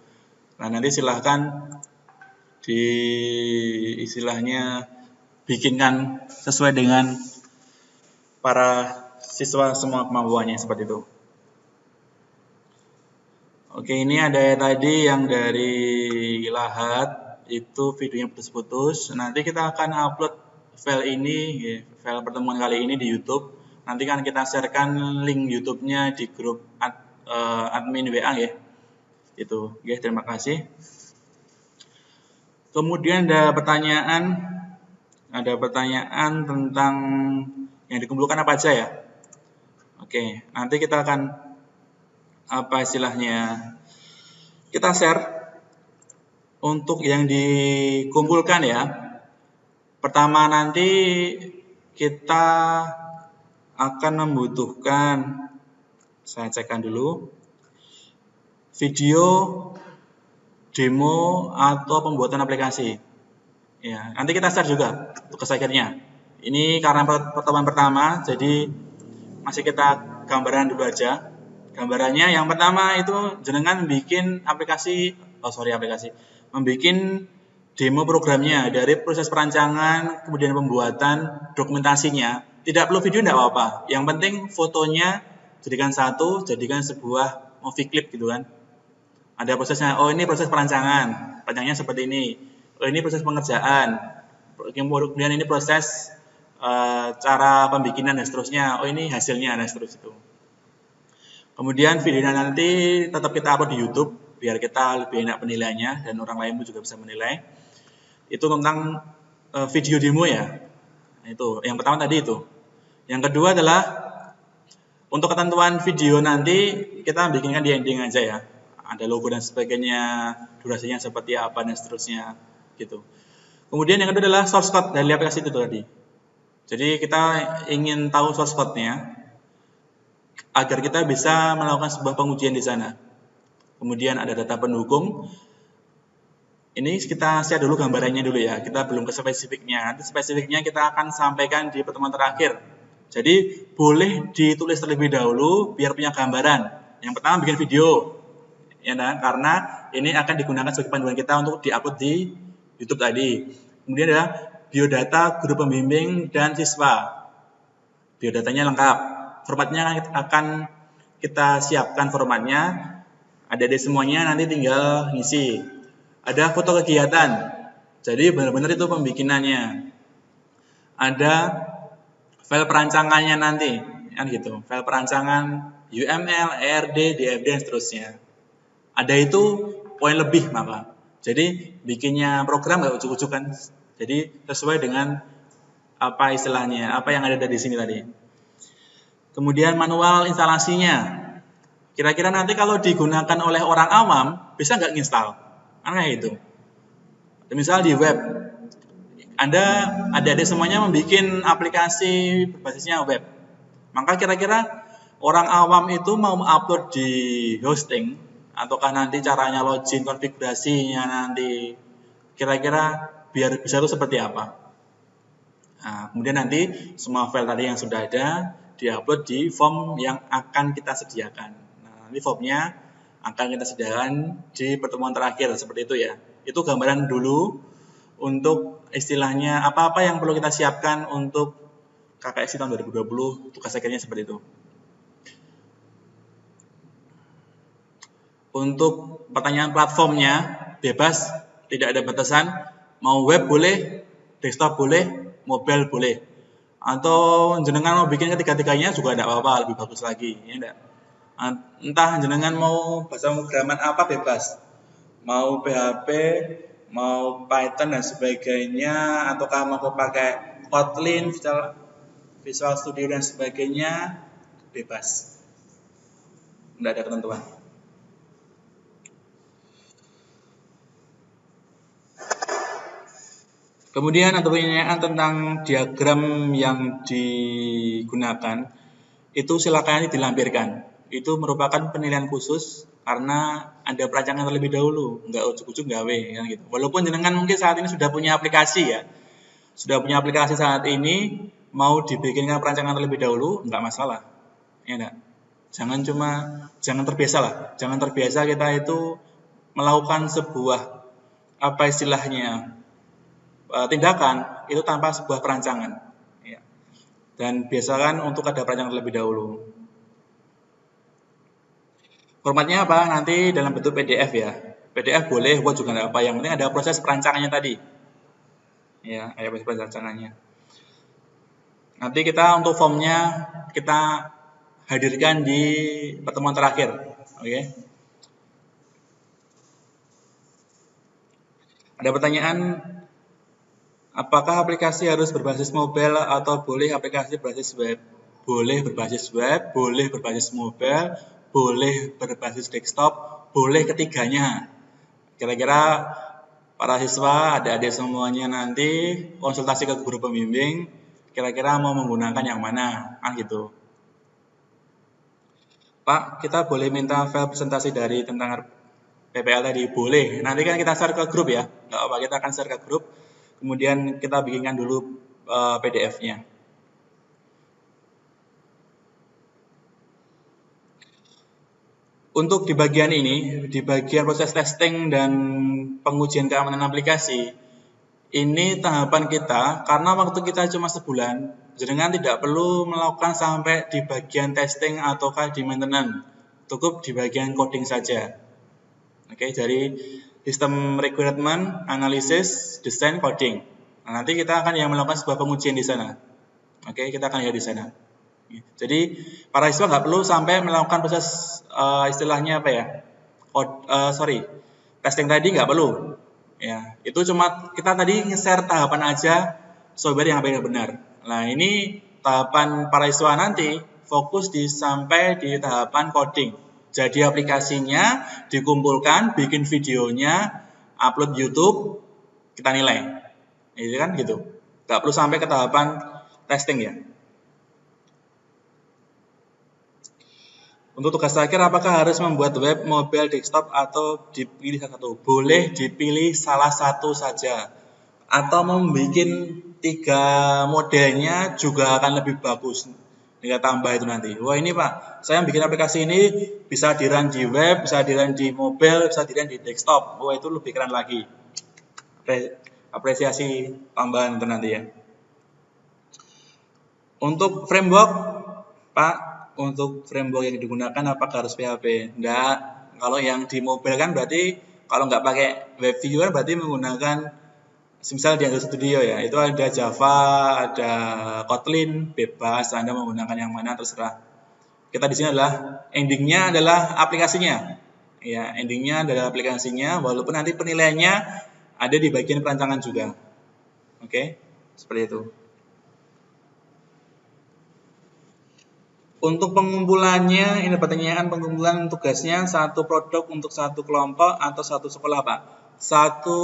Nah, nanti silahkan istilahnya bikinkan sesuai dengan para siswa semua kemampuannya seperti itu. Oke, ini ada tadi yang dari Lahat, itu videonya putus-putus. Nanti kita akan upload file ini, file pertemuan kali ini di YouTube. Nanti kan kita sharekan link YouTube-nya di grup admin WA ya. Itu, ya, terima kasih. Kemudian ada pertanyaan tentang yang dikumpulkan apa aja ya. Oke, nanti kita akan kita share untuk yang dikumpulkan ya. Pertama nanti kita akan membutuhkan, saya cekkan dulu, video demo atau pembuatan aplikasi. Ya, nanti kita share juga tugas akhirnya. Ini karena pertemuan pertama, jadi masih kita gambaran dulu aja. Gambarannya yang pertama itu jenengan bikin membikin demo programnya dari proses perancangan, kemudian pembuatan dokumentasinya. Tidak perlu video, tidak apa-apa. Yang penting fotonya jadikan sebuah movie clip gitu kan. Ada prosesnya, oh ini proses perancangannya seperti ini. Oh ini proses pengerjaan. Kemudian ini proses cara pembikinan dan seterusnya. Oh ini hasilnya dan seterusnya itu. Kemudian videonya nanti tetap kita upload di YouTube biar kita lebih enak penilaiannya dan orang lain pun juga bisa menilai. Itu tentang video demo ya. Itu yang pertama tadi itu. Yang kedua adalah untuk ketentuan video nanti kita bikinkan di ending aja ya. Ada logo dan sebagainya, durasinya seperti apa dan seterusnya gitu. Kemudian yang kedua adalah source code dari aplikasi itu tadi. Jadi kita ingin tahu source code-nya agar kita bisa melakukan sebuah pengujian di sana. Kemudian ada data pendukung. Ini kita share dulu gambarannya dulu ya. Kita belum ke spesifiknya. Nanti spesifiknya kita akan sampaikan di pertemuan terakhir. Jadi boleh ditulis terlebih dahulu biar punya gambaran. Yang pertama bikin video, ya kan? Karena ini akan digunakan sebagai panduan kita untuk diupload di YouTube tadi. Kemudian ada biodata guru pembimbing dan siswa. Biodatanya lengkap. Formatnya akan kita siapkan formatnya. Ada di semuanya, nanti tinggal ngisi. Ada foto kegiatan, jadi benar-benar itu pembikinannya. Ada file perancangannya nanti, kan gitu. File perancangan UML, ERD, DFD dan seterusnya. Ada itu poin lebih maka. Jadi bikinnya program nggak ujuk-ujuk kan. Jadi sesuai dengan apa istilahnya, apa yang ada di sini tadi. Kemudian manual instalasinya. Kira-kira nanti kalau digunakan oleh orang awam bisa nggak install? Aneh itu. Misal di web, Anda adik-adik semuanya membuat aplikasi berbasisnya web. Maka kira-kira orang awam itu mau upload di hosting, ataukah nanti caranya login, konfigurasinya nanti, kira-kira biar bisa itu seperti apa? Nah, kemudian nanti semua file tadi yang sudah ada diupload di form yang akan kita sediakan. Nah, nanti formnya akan kita sediakan di pertemuan terakhir seperti itu ya. Itu gambaran dulu untuk istilahnya apa-apa yang perlu kita siapkan untuk KKSI tahun 2020, tugas akhirnya seperti itu. Untuk pertanyaan platformnya bebas, tidak ada batasan, mau web boleh, desktop boleh, mobile boleh. Atau jenengan mau bikin ketiga-tiganya juga tidak apa-apa, lebih bagus lagi, ya enggak? Entah jenengan mau bahasa pemrograman apa bebas, mau PHP, mau Python dan sebagainya, ataukah mau pakai Kotlin, Visual Studio dan sebagainya, bebas, tidak ada ketentuan. Kemudian ada pertanyaan tentang diagram yang digunakan, itu silakan dilampirkan. Itu merupakan penilaian khusus karena ada perancangan terlebih dahulu, nggak ujuk-ujuk gawe kan gitu. Walaupun jenengan mungkin saat ini sudah punya aplikasi ya, saat ini mau dibikinkan perancangan terlebih dahulu, nggak masalah, ya enggak? Jangan terbiasa kita itu melakukan sebuah apa istilahnya tindakan itu tanpa sebuah perancangan, ya. Dan biasakan untuk ada perancangan terlebih dahulu. Formatnya apa? Nanti dalam bentuk PDF ya. PDF boleh, Word juga nggak apa. Yang penting ada proses perancangannya tadi. Ya, ada proses perancangannya. Nanti kita untuk formnya kita hadirkan di pertemuan terakhir. Oke. Ada pertanyaan, apakah aplikasi harus berbasis mobile atau boleh aplikasi berbasis web? Boleh berbasis web, boleh berbasis mobile, boleh berbasis desktop, boleh ketiganya. Kira-kira para siswa, adik-adik semuanya nanti konsultasi ke guru pembimbing, kira-kira mau menggunakan yang mana, kan gitu. Pak, kita boleh minta file presentasi dari tentang PPL tadi? Boleh. Nanti kan kita share ke grup ya, nggak apa, kita akan share ke grup, kemudian kita bikinkan dulu PDF-nya. Untuk di bagian ini, di bagian proses testing dan pengujian keamanan aplikasi, ini tahapan kita, karena waktu kita cuma sebulan, jenengan tidak perlu melakukan sampai di bagian testing ataukah di maintenance, cukup di bagian coding saja. Oke, dari sistem requirement, analisis, desain, coding. Nah, nanti kita akan yang melakukan sebuah pengujian di sana. Oke, kita akan lihat di sana. Jadi para siswa nggak perlu sampai melakukan proses istilahnya apa ya, testing tadi nggak perlu. Ya, itu cuma kita tadi nge-share tahapan aja software yang benar-benar. Nah, ini tahapan para siswa nanti fokus sampai di tahapan coding. Jadi aplikasinya dikumpulkan, bikin videonya, upload YouTube, kita nilai. Itu kan gitu. Nggak perlu sampai ke tahapan testing ya. Untuk tugas terakhir, apakah harus membuat web, mobile, desktop, atau dipilih salah satu? Boleh dipilih salah satu saja. Atau membuat 3 modelnya juga akan lebih bagus. Tinggal tambah itu nanti. Wah ini Pak, saya bikin aplikasi ini bisa di-run di web, bisa di-run di mobile, bisa di-run di desktop. Wah itu lebih keren lagi. Apresiasi tambahan itu nanti ya. Untuk framework, Pak, untuk framework yang digunakan apakah harus PHP? Enggak. Kalau yang di mobile kan berarti kalau nggak pakai web viewer berarti menggunakan misal di Android Studio ya, itu ada Java, ada Kotlin, bebas Anda menggunakan yang mana terserah. Kita di sini adalah endingnya adalah aplikasinya. Ya, endingnya adalah aplikasinya walaupun nanti penilaiannya ada di bagian perancangan juga. Oke, seperti itu. Untuk pengumpulannya, ini pertanyaan pengumpulan tugasnya satu produk untuk satu kelompok atau satu sekolah, Pak. Satu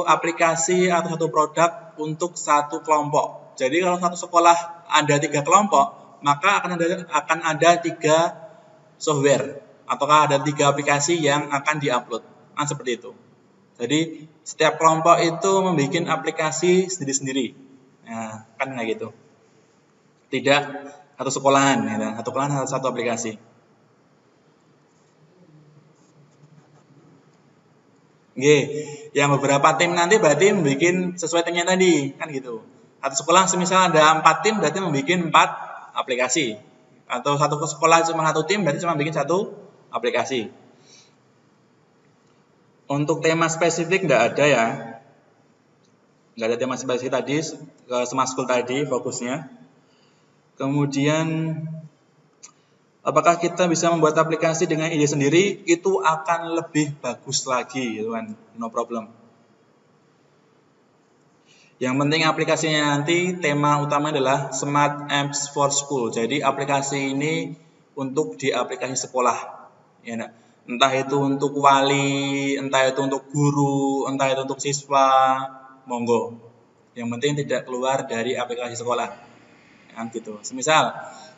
aplikasi atau satu produk untuk satu kelompok. Jadi kalau satu sekolah ada 3 kelompok, maka akan ada 3 software ataukah ada 3 aplikasi yang akan diupload. Nah, seperti itu. Jadi setiap kelompok itu membuat aplikasi sendiri-sendiri. Nah, kan kayak gitu. Tidak satu sekolahan, ya, satu sekolahan satu aplikasi. Oke, yang beberapa tim nanti berarti membuat sesuai timnya tadi, kan gitu. Satu sekolah semisal ada 4 tim berarti membuat 4 aplikasi. Atau satu sekolah cuma 1 tim berarti cuma bikin 1 aplikasi. Untuk tema spesifik enggak ada ya. Enggak ada tema spesifik tadi, ke Smart School tadi fokusnya. Kemudian apakah kita bisa membuat aplikasi dengan ide sendiri? Itu akan lebih bagus lagi, gitu kan? No problem. Yang penting aplikasinya nanti tema utama adalah Smart Apps for School. Jadi aplikasi ini untuk di aplikasi sekolah, ya enggak? Entah itu untuk wali, entah itu untuk guru, entah itu untuk siswa, monggo. Yang penting tidak keluar dari aplikasi sekolah. Kan gitu. Semisal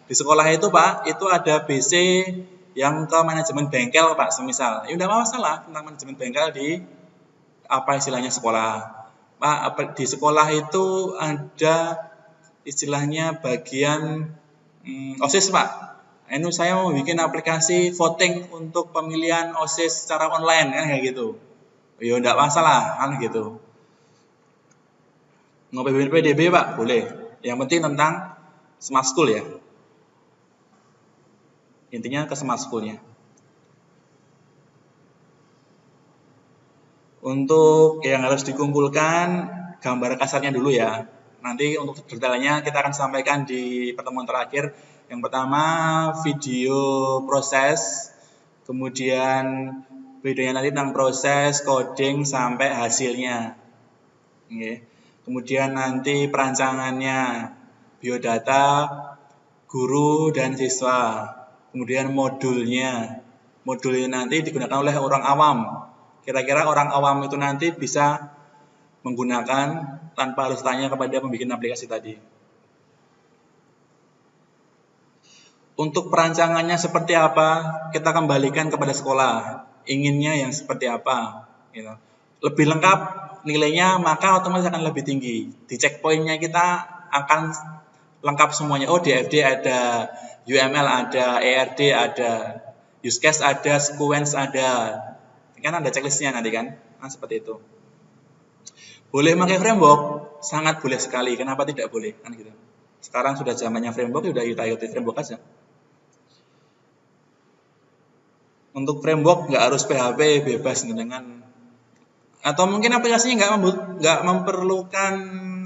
di sekolah itu Pak, itu ada BC yang ke manajemen bengkel Pak, semisal. Ya udah masalah tentang manajemen bengkel di apa istilahnya sekolah. Pak, di sekolah itu ada istilahnya bagian OSIS Pak. Ini saya mau bikin aplikasi voting untuk pemilihan OSIS secara online kan kayak gitu. Ya enggak masalah kan gitu. Ngopi PDB Pak, boleh. Yang penting tentang Smart School ya. Intinya ke Smart School-nya. Untuk yang harus dikumpulkan gambar kasarnya dulu ya. Nanti untuk detailnya kita akan sampaikan di pertemuan terakhir. Yang pertama video proses, kemudian videonya nanti tentang proses, coding sampai hasilnya. Oke. Kemudian nanti perancangannya, biodata, guru dan siswa. Kemudian modulnya. Modulnya nanti digunakan oleh orang awam. Kira-kira orang awam itu nanti bisa menggunakan tanpa harus tanya kepada pembikin aplikasi tadi. Untuk perancangannya seperti apa, kita kembalikan kepada sekolah. Inginnya yang seperti apa. Gitu. Lebih lengkap nilainya, maka otomatis akan lebih tinggi. Di checkpointnya kita akan lengkap semuanya. Oh, di FD ada, UML ada, ERD ada, use case ada, sequence ada. Kan ada checklistnya nanti kan. Nah, seperti itu. Boleh pakai framework? Sangat boleh sekali. Kenapa tidak boleh? Kan gitu. Sekarang sudah zamannya framework, sudah kita ikuti framework aja. Untuk framework nggak harus PHP, bebas dengan, atau mungkin aplikasinya nggak memerlukan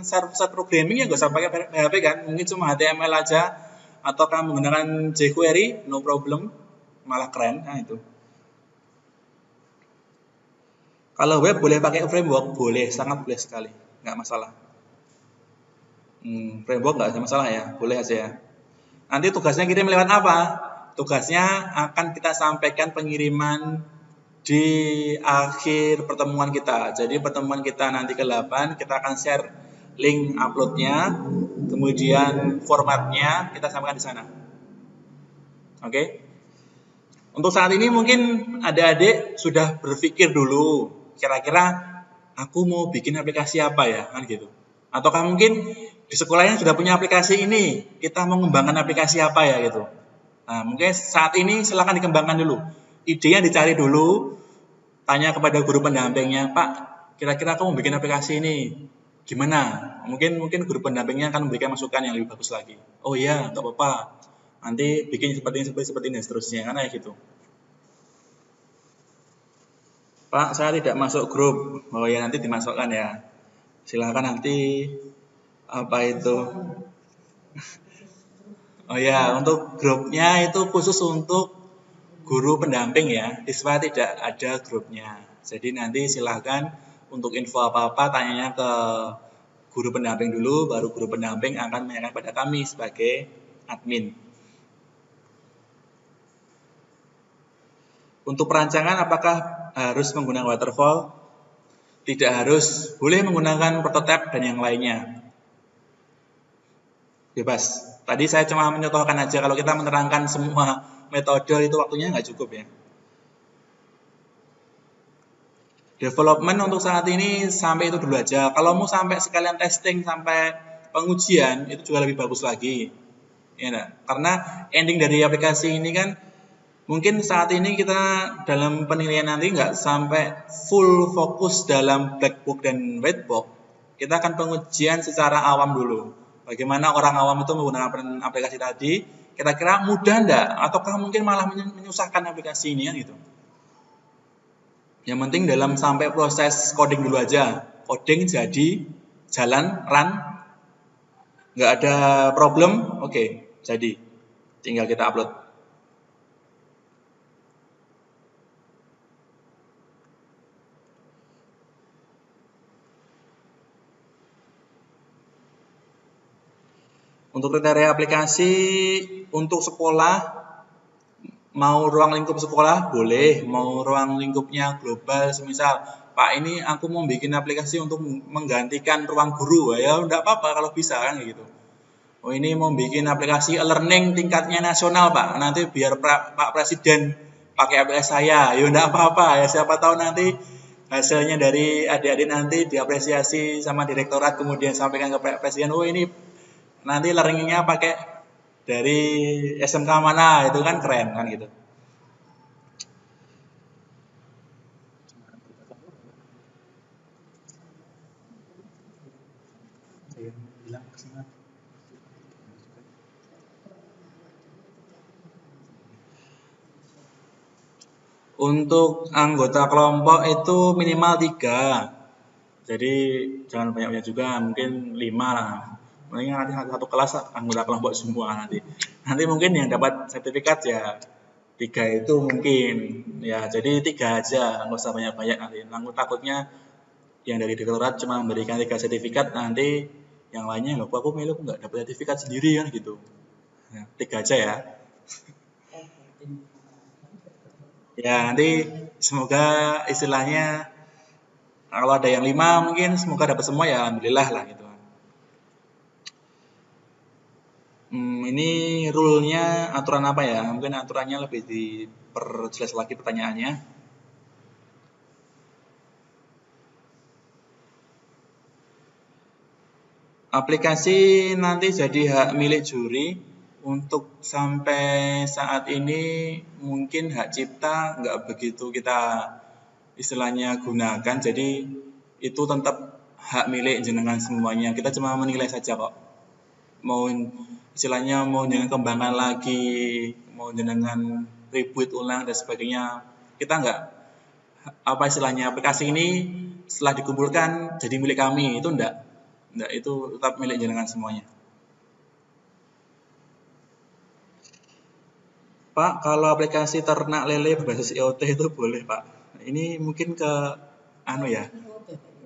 server programming ya nggak usah pakai PHP kan, mungkin cuma HTML aja atau kamu menggunakan jQuery, no problem, malah keren. Nah itu. Kalau web boleh pakai framework, boleh, sangat boleh sekali, nggak masalah. Framework nggak ada masalah ya, boleh aja ya. Nanti tugasnya kirim lewat apa? Tugasnya akan kita sampaikan pengiriman di akhir pertemuan kita. Jadi pertemuan kita nanti ke-8 kita akan share link uploadnya, kemudian formatnya kita sampaikan di sana. Oke? Untuk saat ini mungkin adik-adik sudah berpikir dulu, kira-kira aku mau bikin aplikasi apa ya, kan gitu. Ataukah mungkin di sekolahnya sudah punya aplikasi ini, kita mau mengembangkan aplikasi apa ya gitu. Nah, mungkin saat ini silahkan dikembangkan dulu. Idenya dicari dulu, tanya kepada guru pendampingnya, Pak, kira-kira aku mau bikin aplikasi ini, gimana? Mungkin guru pendampingnya akan memberikan masukan yang lebih bagus lagi. Oh iya, nggak apa-apa. Nanti bikin seperti ini dan seterusnya, kan kayak gitu. Pak, saya tidak masuk grup. Oh ya, nanti dimasukkan ya. Silahkan nanti apa itu? Oh ya, untuk grupnya itu khusus untuk guru pendamping ya. Siswa tidak ada grupnya. Jadi nanti silahkan untuk info apa-apa tanyanya ke guru pendamping dulu, baru guru pendamping akan menanyakan pada kami sebagai admin. Untuk perancangan apakah harus menggunakan waterfall? Tidak harus, boleh menggunakan prototype dan yang lainnya. Bebas. Tadi saya cuma mencontohkan aja, kalau kita menerangkan semua metode itu waktunya nggak cukup ya. Development untuk saat ini sampai itu dulu aja. Kalau mau sampai sekalian testing sampai pengujian itu juga lebih bagus lagi. Ya, nah? Karena ending dari aplikasi ini kan mungkin saat ini kita dalam penilaian nanti nggak sampai full fokus dalam black box dan white box. Kita akan pengujian secara awam dulu. Bagaimana orang awam itu menggunakan aplikasi tadi, kira-kira mudah enggak? Ataukah mungkin malah menyusahkan aplikasi ini ya gitu. Yang penting dalam sampai proses coding dulu aja. Coding jadi, jalan, run, nggak ada problem, oke, jadi. Tinggal kita upload. Untuk kriteria aplikasi untuk sekolah, mau ruang lingkup sekolah boleh, mau ruang lingkupnya global, semisal Pak ini aku mau bikin aplikasi untuk menggantikan ruang guru, ya enggak apa-apa kalau bisa kan gitu. Oh ini mau bikin aplikasi e-learning tingkatnya nasional Pak, nanti biar Pak Presiden pakai aplikasi saya, ya enggak apa-apa ya, siapa tahu nanti hasilnya dari adik-adik nanti diapresiasi sama direktorat kemudian sampaikan ke Pak Presiden, oh ini nanti learningnya pakai dari SMK mana, itu kan keren kan gitu. Untuk anggota kelompok itu minimal 3. Jadi jangan banyak-banyak juga, mungkin 5 lah. Mungkin nanti satu kelas anggota kelompok semua nanti. Nanti mungkin yang dapat sertifikat ya 3 itu mungkin. Ya jadi 3 aja, nggak usah banyak-banyak nanti. Aku takutnya yang dari direktorat cuma memberikan 3 sertifikat, nanti yang lainnya loh, aku milu nggak dapat sertifikat sendiri kan gitu. Ya, 3 aja ya. Ya nanti semoga istilahnya kalau ada yang 5 mungkin semoga dapat semua ya alhamdulillah lah gitu. Ini rule-nya aturan apa ya? Mungkin aturannya lebih diperjelas lagi pertanyaannya. Aplikasi nanti jadi hak milik juri. Untuk sampai saat ini mungkin hak cipta nggak begitu kita istilahnya gunakan, jadi itu tetap hak milik jenengan semuanya. Kita cuma menilai saja kok. Mau istilahnya mau jenengan kembangkan lagi, mau jenengan reboot ulang dan sebagainya, kita nggak apa istilahnya aplikasi ini setelah dikumpulkan jadi milik kami, itu enggak, itu tetap milik jenengan semuanya. Pak, kalau aplikasi ternak lele berbasis IoT itu boleh Pak. Ini mungkin ke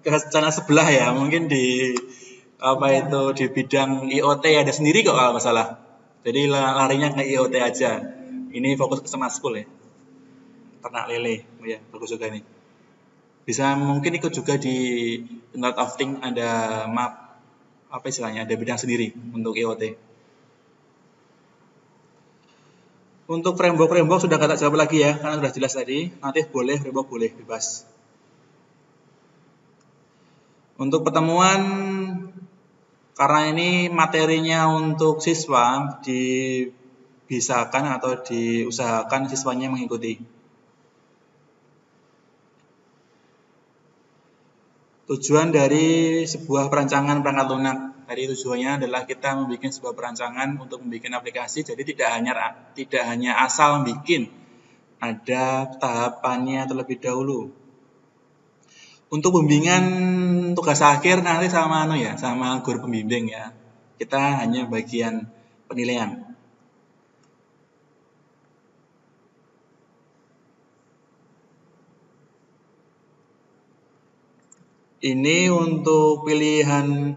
ke channel sebelah ya, mungkin di di bidang IoT ada sendiri kok kalau masalah. Jadi larinya ke IoT aja. Ini fokus ke smart school ya. Ternak lele, oh ya bagus juga nih. Bisa mungkin ikut juga di Internet of Things, ada map ada bidang sendiri untuk IoT. Untuk framework sudah kata jawab lagi ya, karena sudah jelas tadi. Native boleh, framework boleh, bebas. Untuk pertemuan, karena ini materinya untuk siswa, dibisakan atau diusahakan siswanya mengikuti. Tujuan dari sebuah perancangan perangkat lunak. Dari tujuannya adalah kita membuat sebuah perancangan untuk membuat aplikasi. Jadi tidak hanya asal bikin, ada tahapannya terlebih dahulu. Untuk bimbingan tugas akhir nanti sama sama guru pembimbing ya. Kita hanya bagian penilaian. Ini untuk pilihan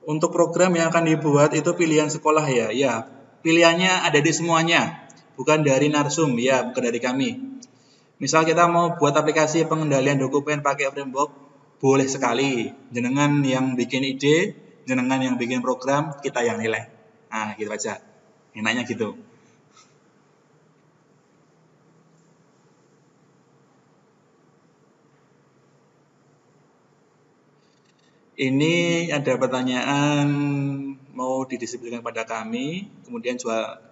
untuk program yang akan dibuat itu pilihan sekolah ya. Ya, pilihannya ada di semuanya, bukan dari Narsum ya, bukan dari kami. Misal kita mau buat aplikasi pengendalian dokumen pakai framework, boleh sekali. Jenengan yang bikin ide, jenengan yang bikin program, kita yang nilai. Nah, gitu aja. Enaknya gitu. Ini ada pertanyaan mau didisiplinkan pada kami, kemudian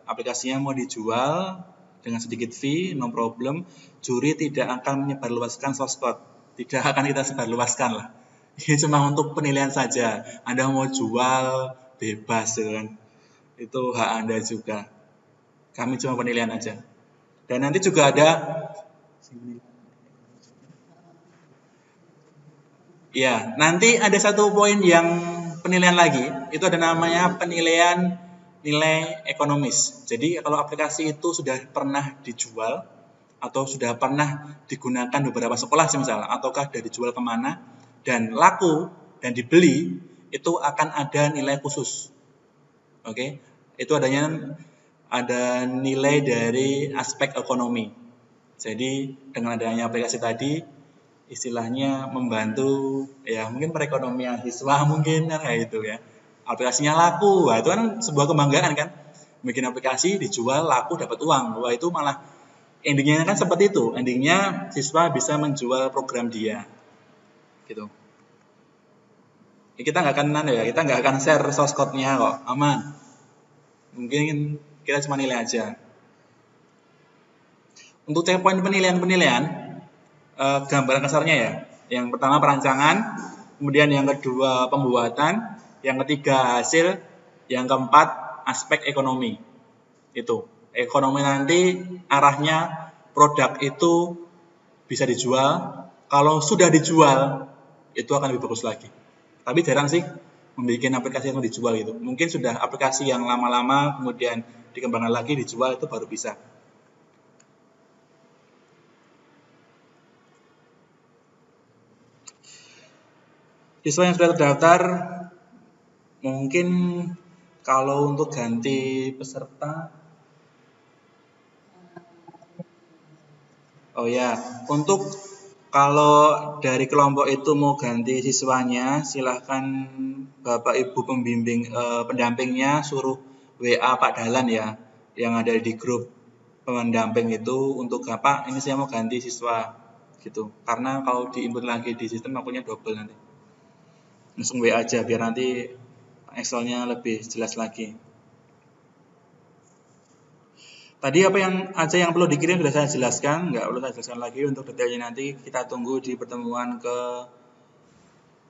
aplikasinya mau dijual dengan sedikit fee, no problem. Juri tidak akan menyebarluaskan source code, tidak akan kita sebarluaskan lah. Ini cuma untuk penilaian saja. Anda mau jual bebas, kan? Itu hak Anda juga. Kami cuma penilaian aja. Dan nanti juga ada ya, nanti ada satu poin yang penilaian lagi, itu ada namanya penilaian nilai ekonomis. Jadi kalau aplikasi itu sudah pernah dijual atau sudah pernah digunakan beberapa sekolah misalnya, ataukah sudah dijual kemana dan laku dan dibeli, itu akan ada nilai khusus. Oke, itu ada nilai dari aspek ekonomi. Jadi dengan adanya aplikasi tadi, istilahnya membantu ya mungkin perekonomian siswa mungkin kayak itu ya. Aplikasinya laku, wah itu kan sebuah kebanggaan kan. Bikin aplikasi dijual laku dapat uang, wah itu malah endingnya kan seperti itu. Endingnya siswa bisa menjual program dia, gitu. Ya, kita nggak akan share source code-nya kok, aman. Mungkin kita cuma nilai aja. Untuk checkpoint penilaian gambaran kasarnya ya. Yang pertama perancangan, kemudian yang kedua pembuatan, yang ketiga hasil, yang keempat aspek ekonomi. Itu. Ekonomi nanti arahnya produk itu bisa dijual. Kalau sudah dijual, itu akan lebih bagus lagi. Tapi jarang sih membuat aplikasi yang dijual itu. Mungkin sudah aplikasi yang lama-lama kemudian dikembangkan lagi dijual itu baru bisa. Siswa yang sudah terdaftar, mungkin kalau untuk ganti peserta, oh ya, untuk kalau dari kelompok itu mau ganti siswanya, silahkan Bapak Ibu pembimbing pendampingnya suruh WA Pak Dalan ya, yang ada di grup pendamping itu untuk apa? Ini saya mau ganti siswa, gitu. Karena kalau diinput lagi di sistem akunnya double nanti. Langsung WA aja biar nanti Excel-nya lebih jelas lagi. Tadi apa yang perlu dikirim sudah saya jelaskan, nggak perlu saya jelaskan lagi. Untuk detailnya nanti kita tunggu di pertemuan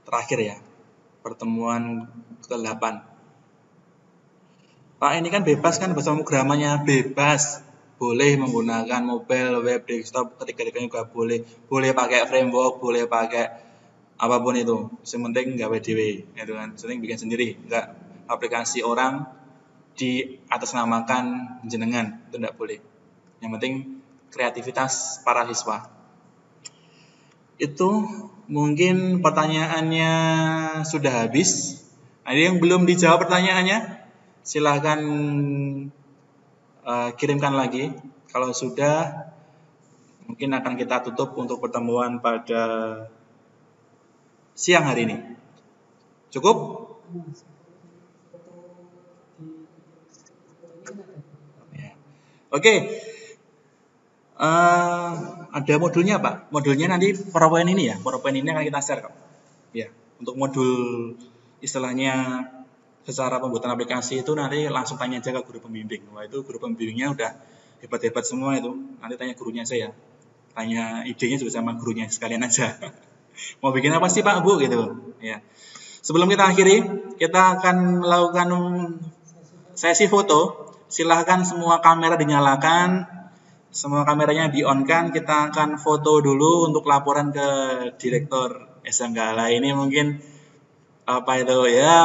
terakhir ya, pertemuan ke-8. Pak ini kan bebas kan bahasa pemrogramannya bebas, boleh menggunakan mobile, web, desktop, ketika-ketika juga boleh pakai framework, boleh pakai apapun itu, sementing nggak WDW, itu kan, sering bikin sendiri, nggak aplikasi orang di atasnamakan jenengan, itu nggak boleh. Yang penting kreativitas para siswa. Itu mungkin pertanyaannya sudah habis. Ada yang belum dijawab pertanyaannya? Silahkan kirimkan lagi. Kalau sudah, mungkin akan kita tutup untuk pertemuan pada siang hari ini. Cukup? Ya. Oke. Ada modulnya Pak. Modulnya nanti PowerPoint ini ya. PowerPoint ini akan kita share Kak. Ya, untuk modul istilahnya secara pembuatan aplikasi itu nanti langsung tanya aja ke guru pembimbing. Wah, itu guru pembimbingnya udah hebat-hebat semua itu. Nanti tanya gurunya saya. Tanya idenya juga sama gurunya sekalian aja. Mau bikin apa sih Pak Bu gitu. Ya. Sebelum kita akhiri, kita akan melakukan sesi foto. Silahkan semua kamera dinyalakan, semua kameranya di-on-kan. Kita akan foto dulu untuk laporan ke Direktur SMK. Lah ini mungkin apa itu ya,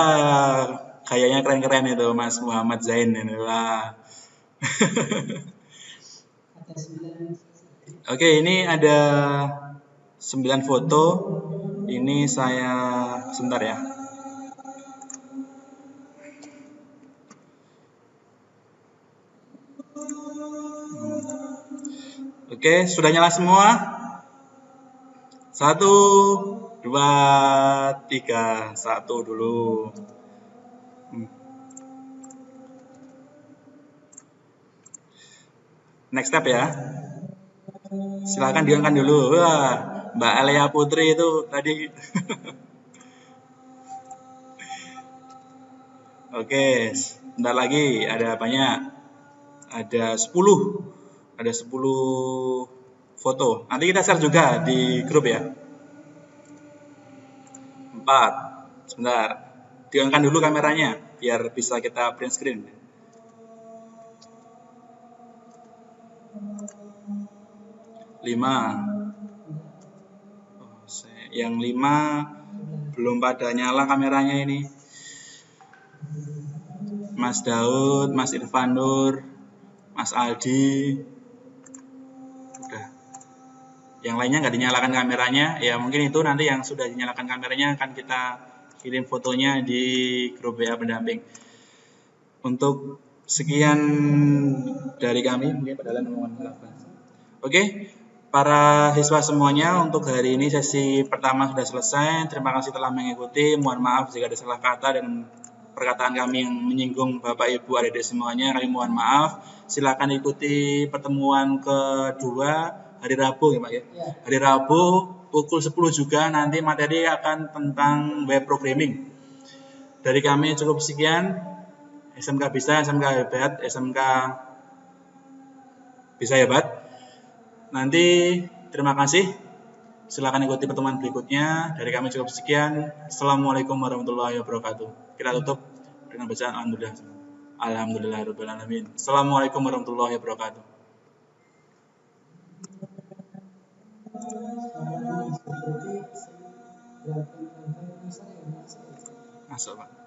kayaknya keren-keren itu Mas Muhammad Zain ini. Wah. Oke, ini ada 9 foto. Ini saya sebentar ya. Oke, sudah nyala semua? 1, 2, 3. 1 dulu. Next step ya. Silakan di-on-kan dulu. Wah, Mbak Alia Putri itu tadi. Oke, sebentar lagi ada banyak. Ada 10. Ada 10 foto. Nanti kita share juga di grup ya. 4. Sebentar. Di-on-kan dulu kameranya biar bisa kita print screen. 5. Yang 5 belum pada nyala kameranya ini. Mas Daud, Mas Irfan Nur, Mas Aldi. Udah. Yang lainnya nggak dinyalakan kameranya. Ya mungkin itu nanti yang sudah dinyalakan kameranya akan kita kirim fotonya di grup WA pendamping. Untuk sekian dari kami, mungkin Pak Dalan mohon maaf. Oke. Para siswa semuanya, untuk hari ini sesi pertama sudah selesai. Terima kasih telah mengikuti. Mohon maaf jika ada salah kata dan perkataan kami yang menyinggung Bapak Ibu adik-adik semuanya. Kami mohon maaf. Silakan ikuti pertemuan kedua hari Rabu ya Pak ya. Hari Rabu pukul 10 juga nanti materi akan tentang web programming. Dari kami cukup sekian. SMK bisa, SMK hebat, SMK bisa hebat. Nanti terima kasih. Silakan ikuti pertemuan berikutnya. Dari kami cukup sekian. Assalamualaikum warahmatullahi wabarakatuh. Kita tutup dengan bacaan alhamdulillah. Alhamdulillahirabbil alamin. Assalamualaikum warahmatullahi wabarakatuh. Masuk Pak.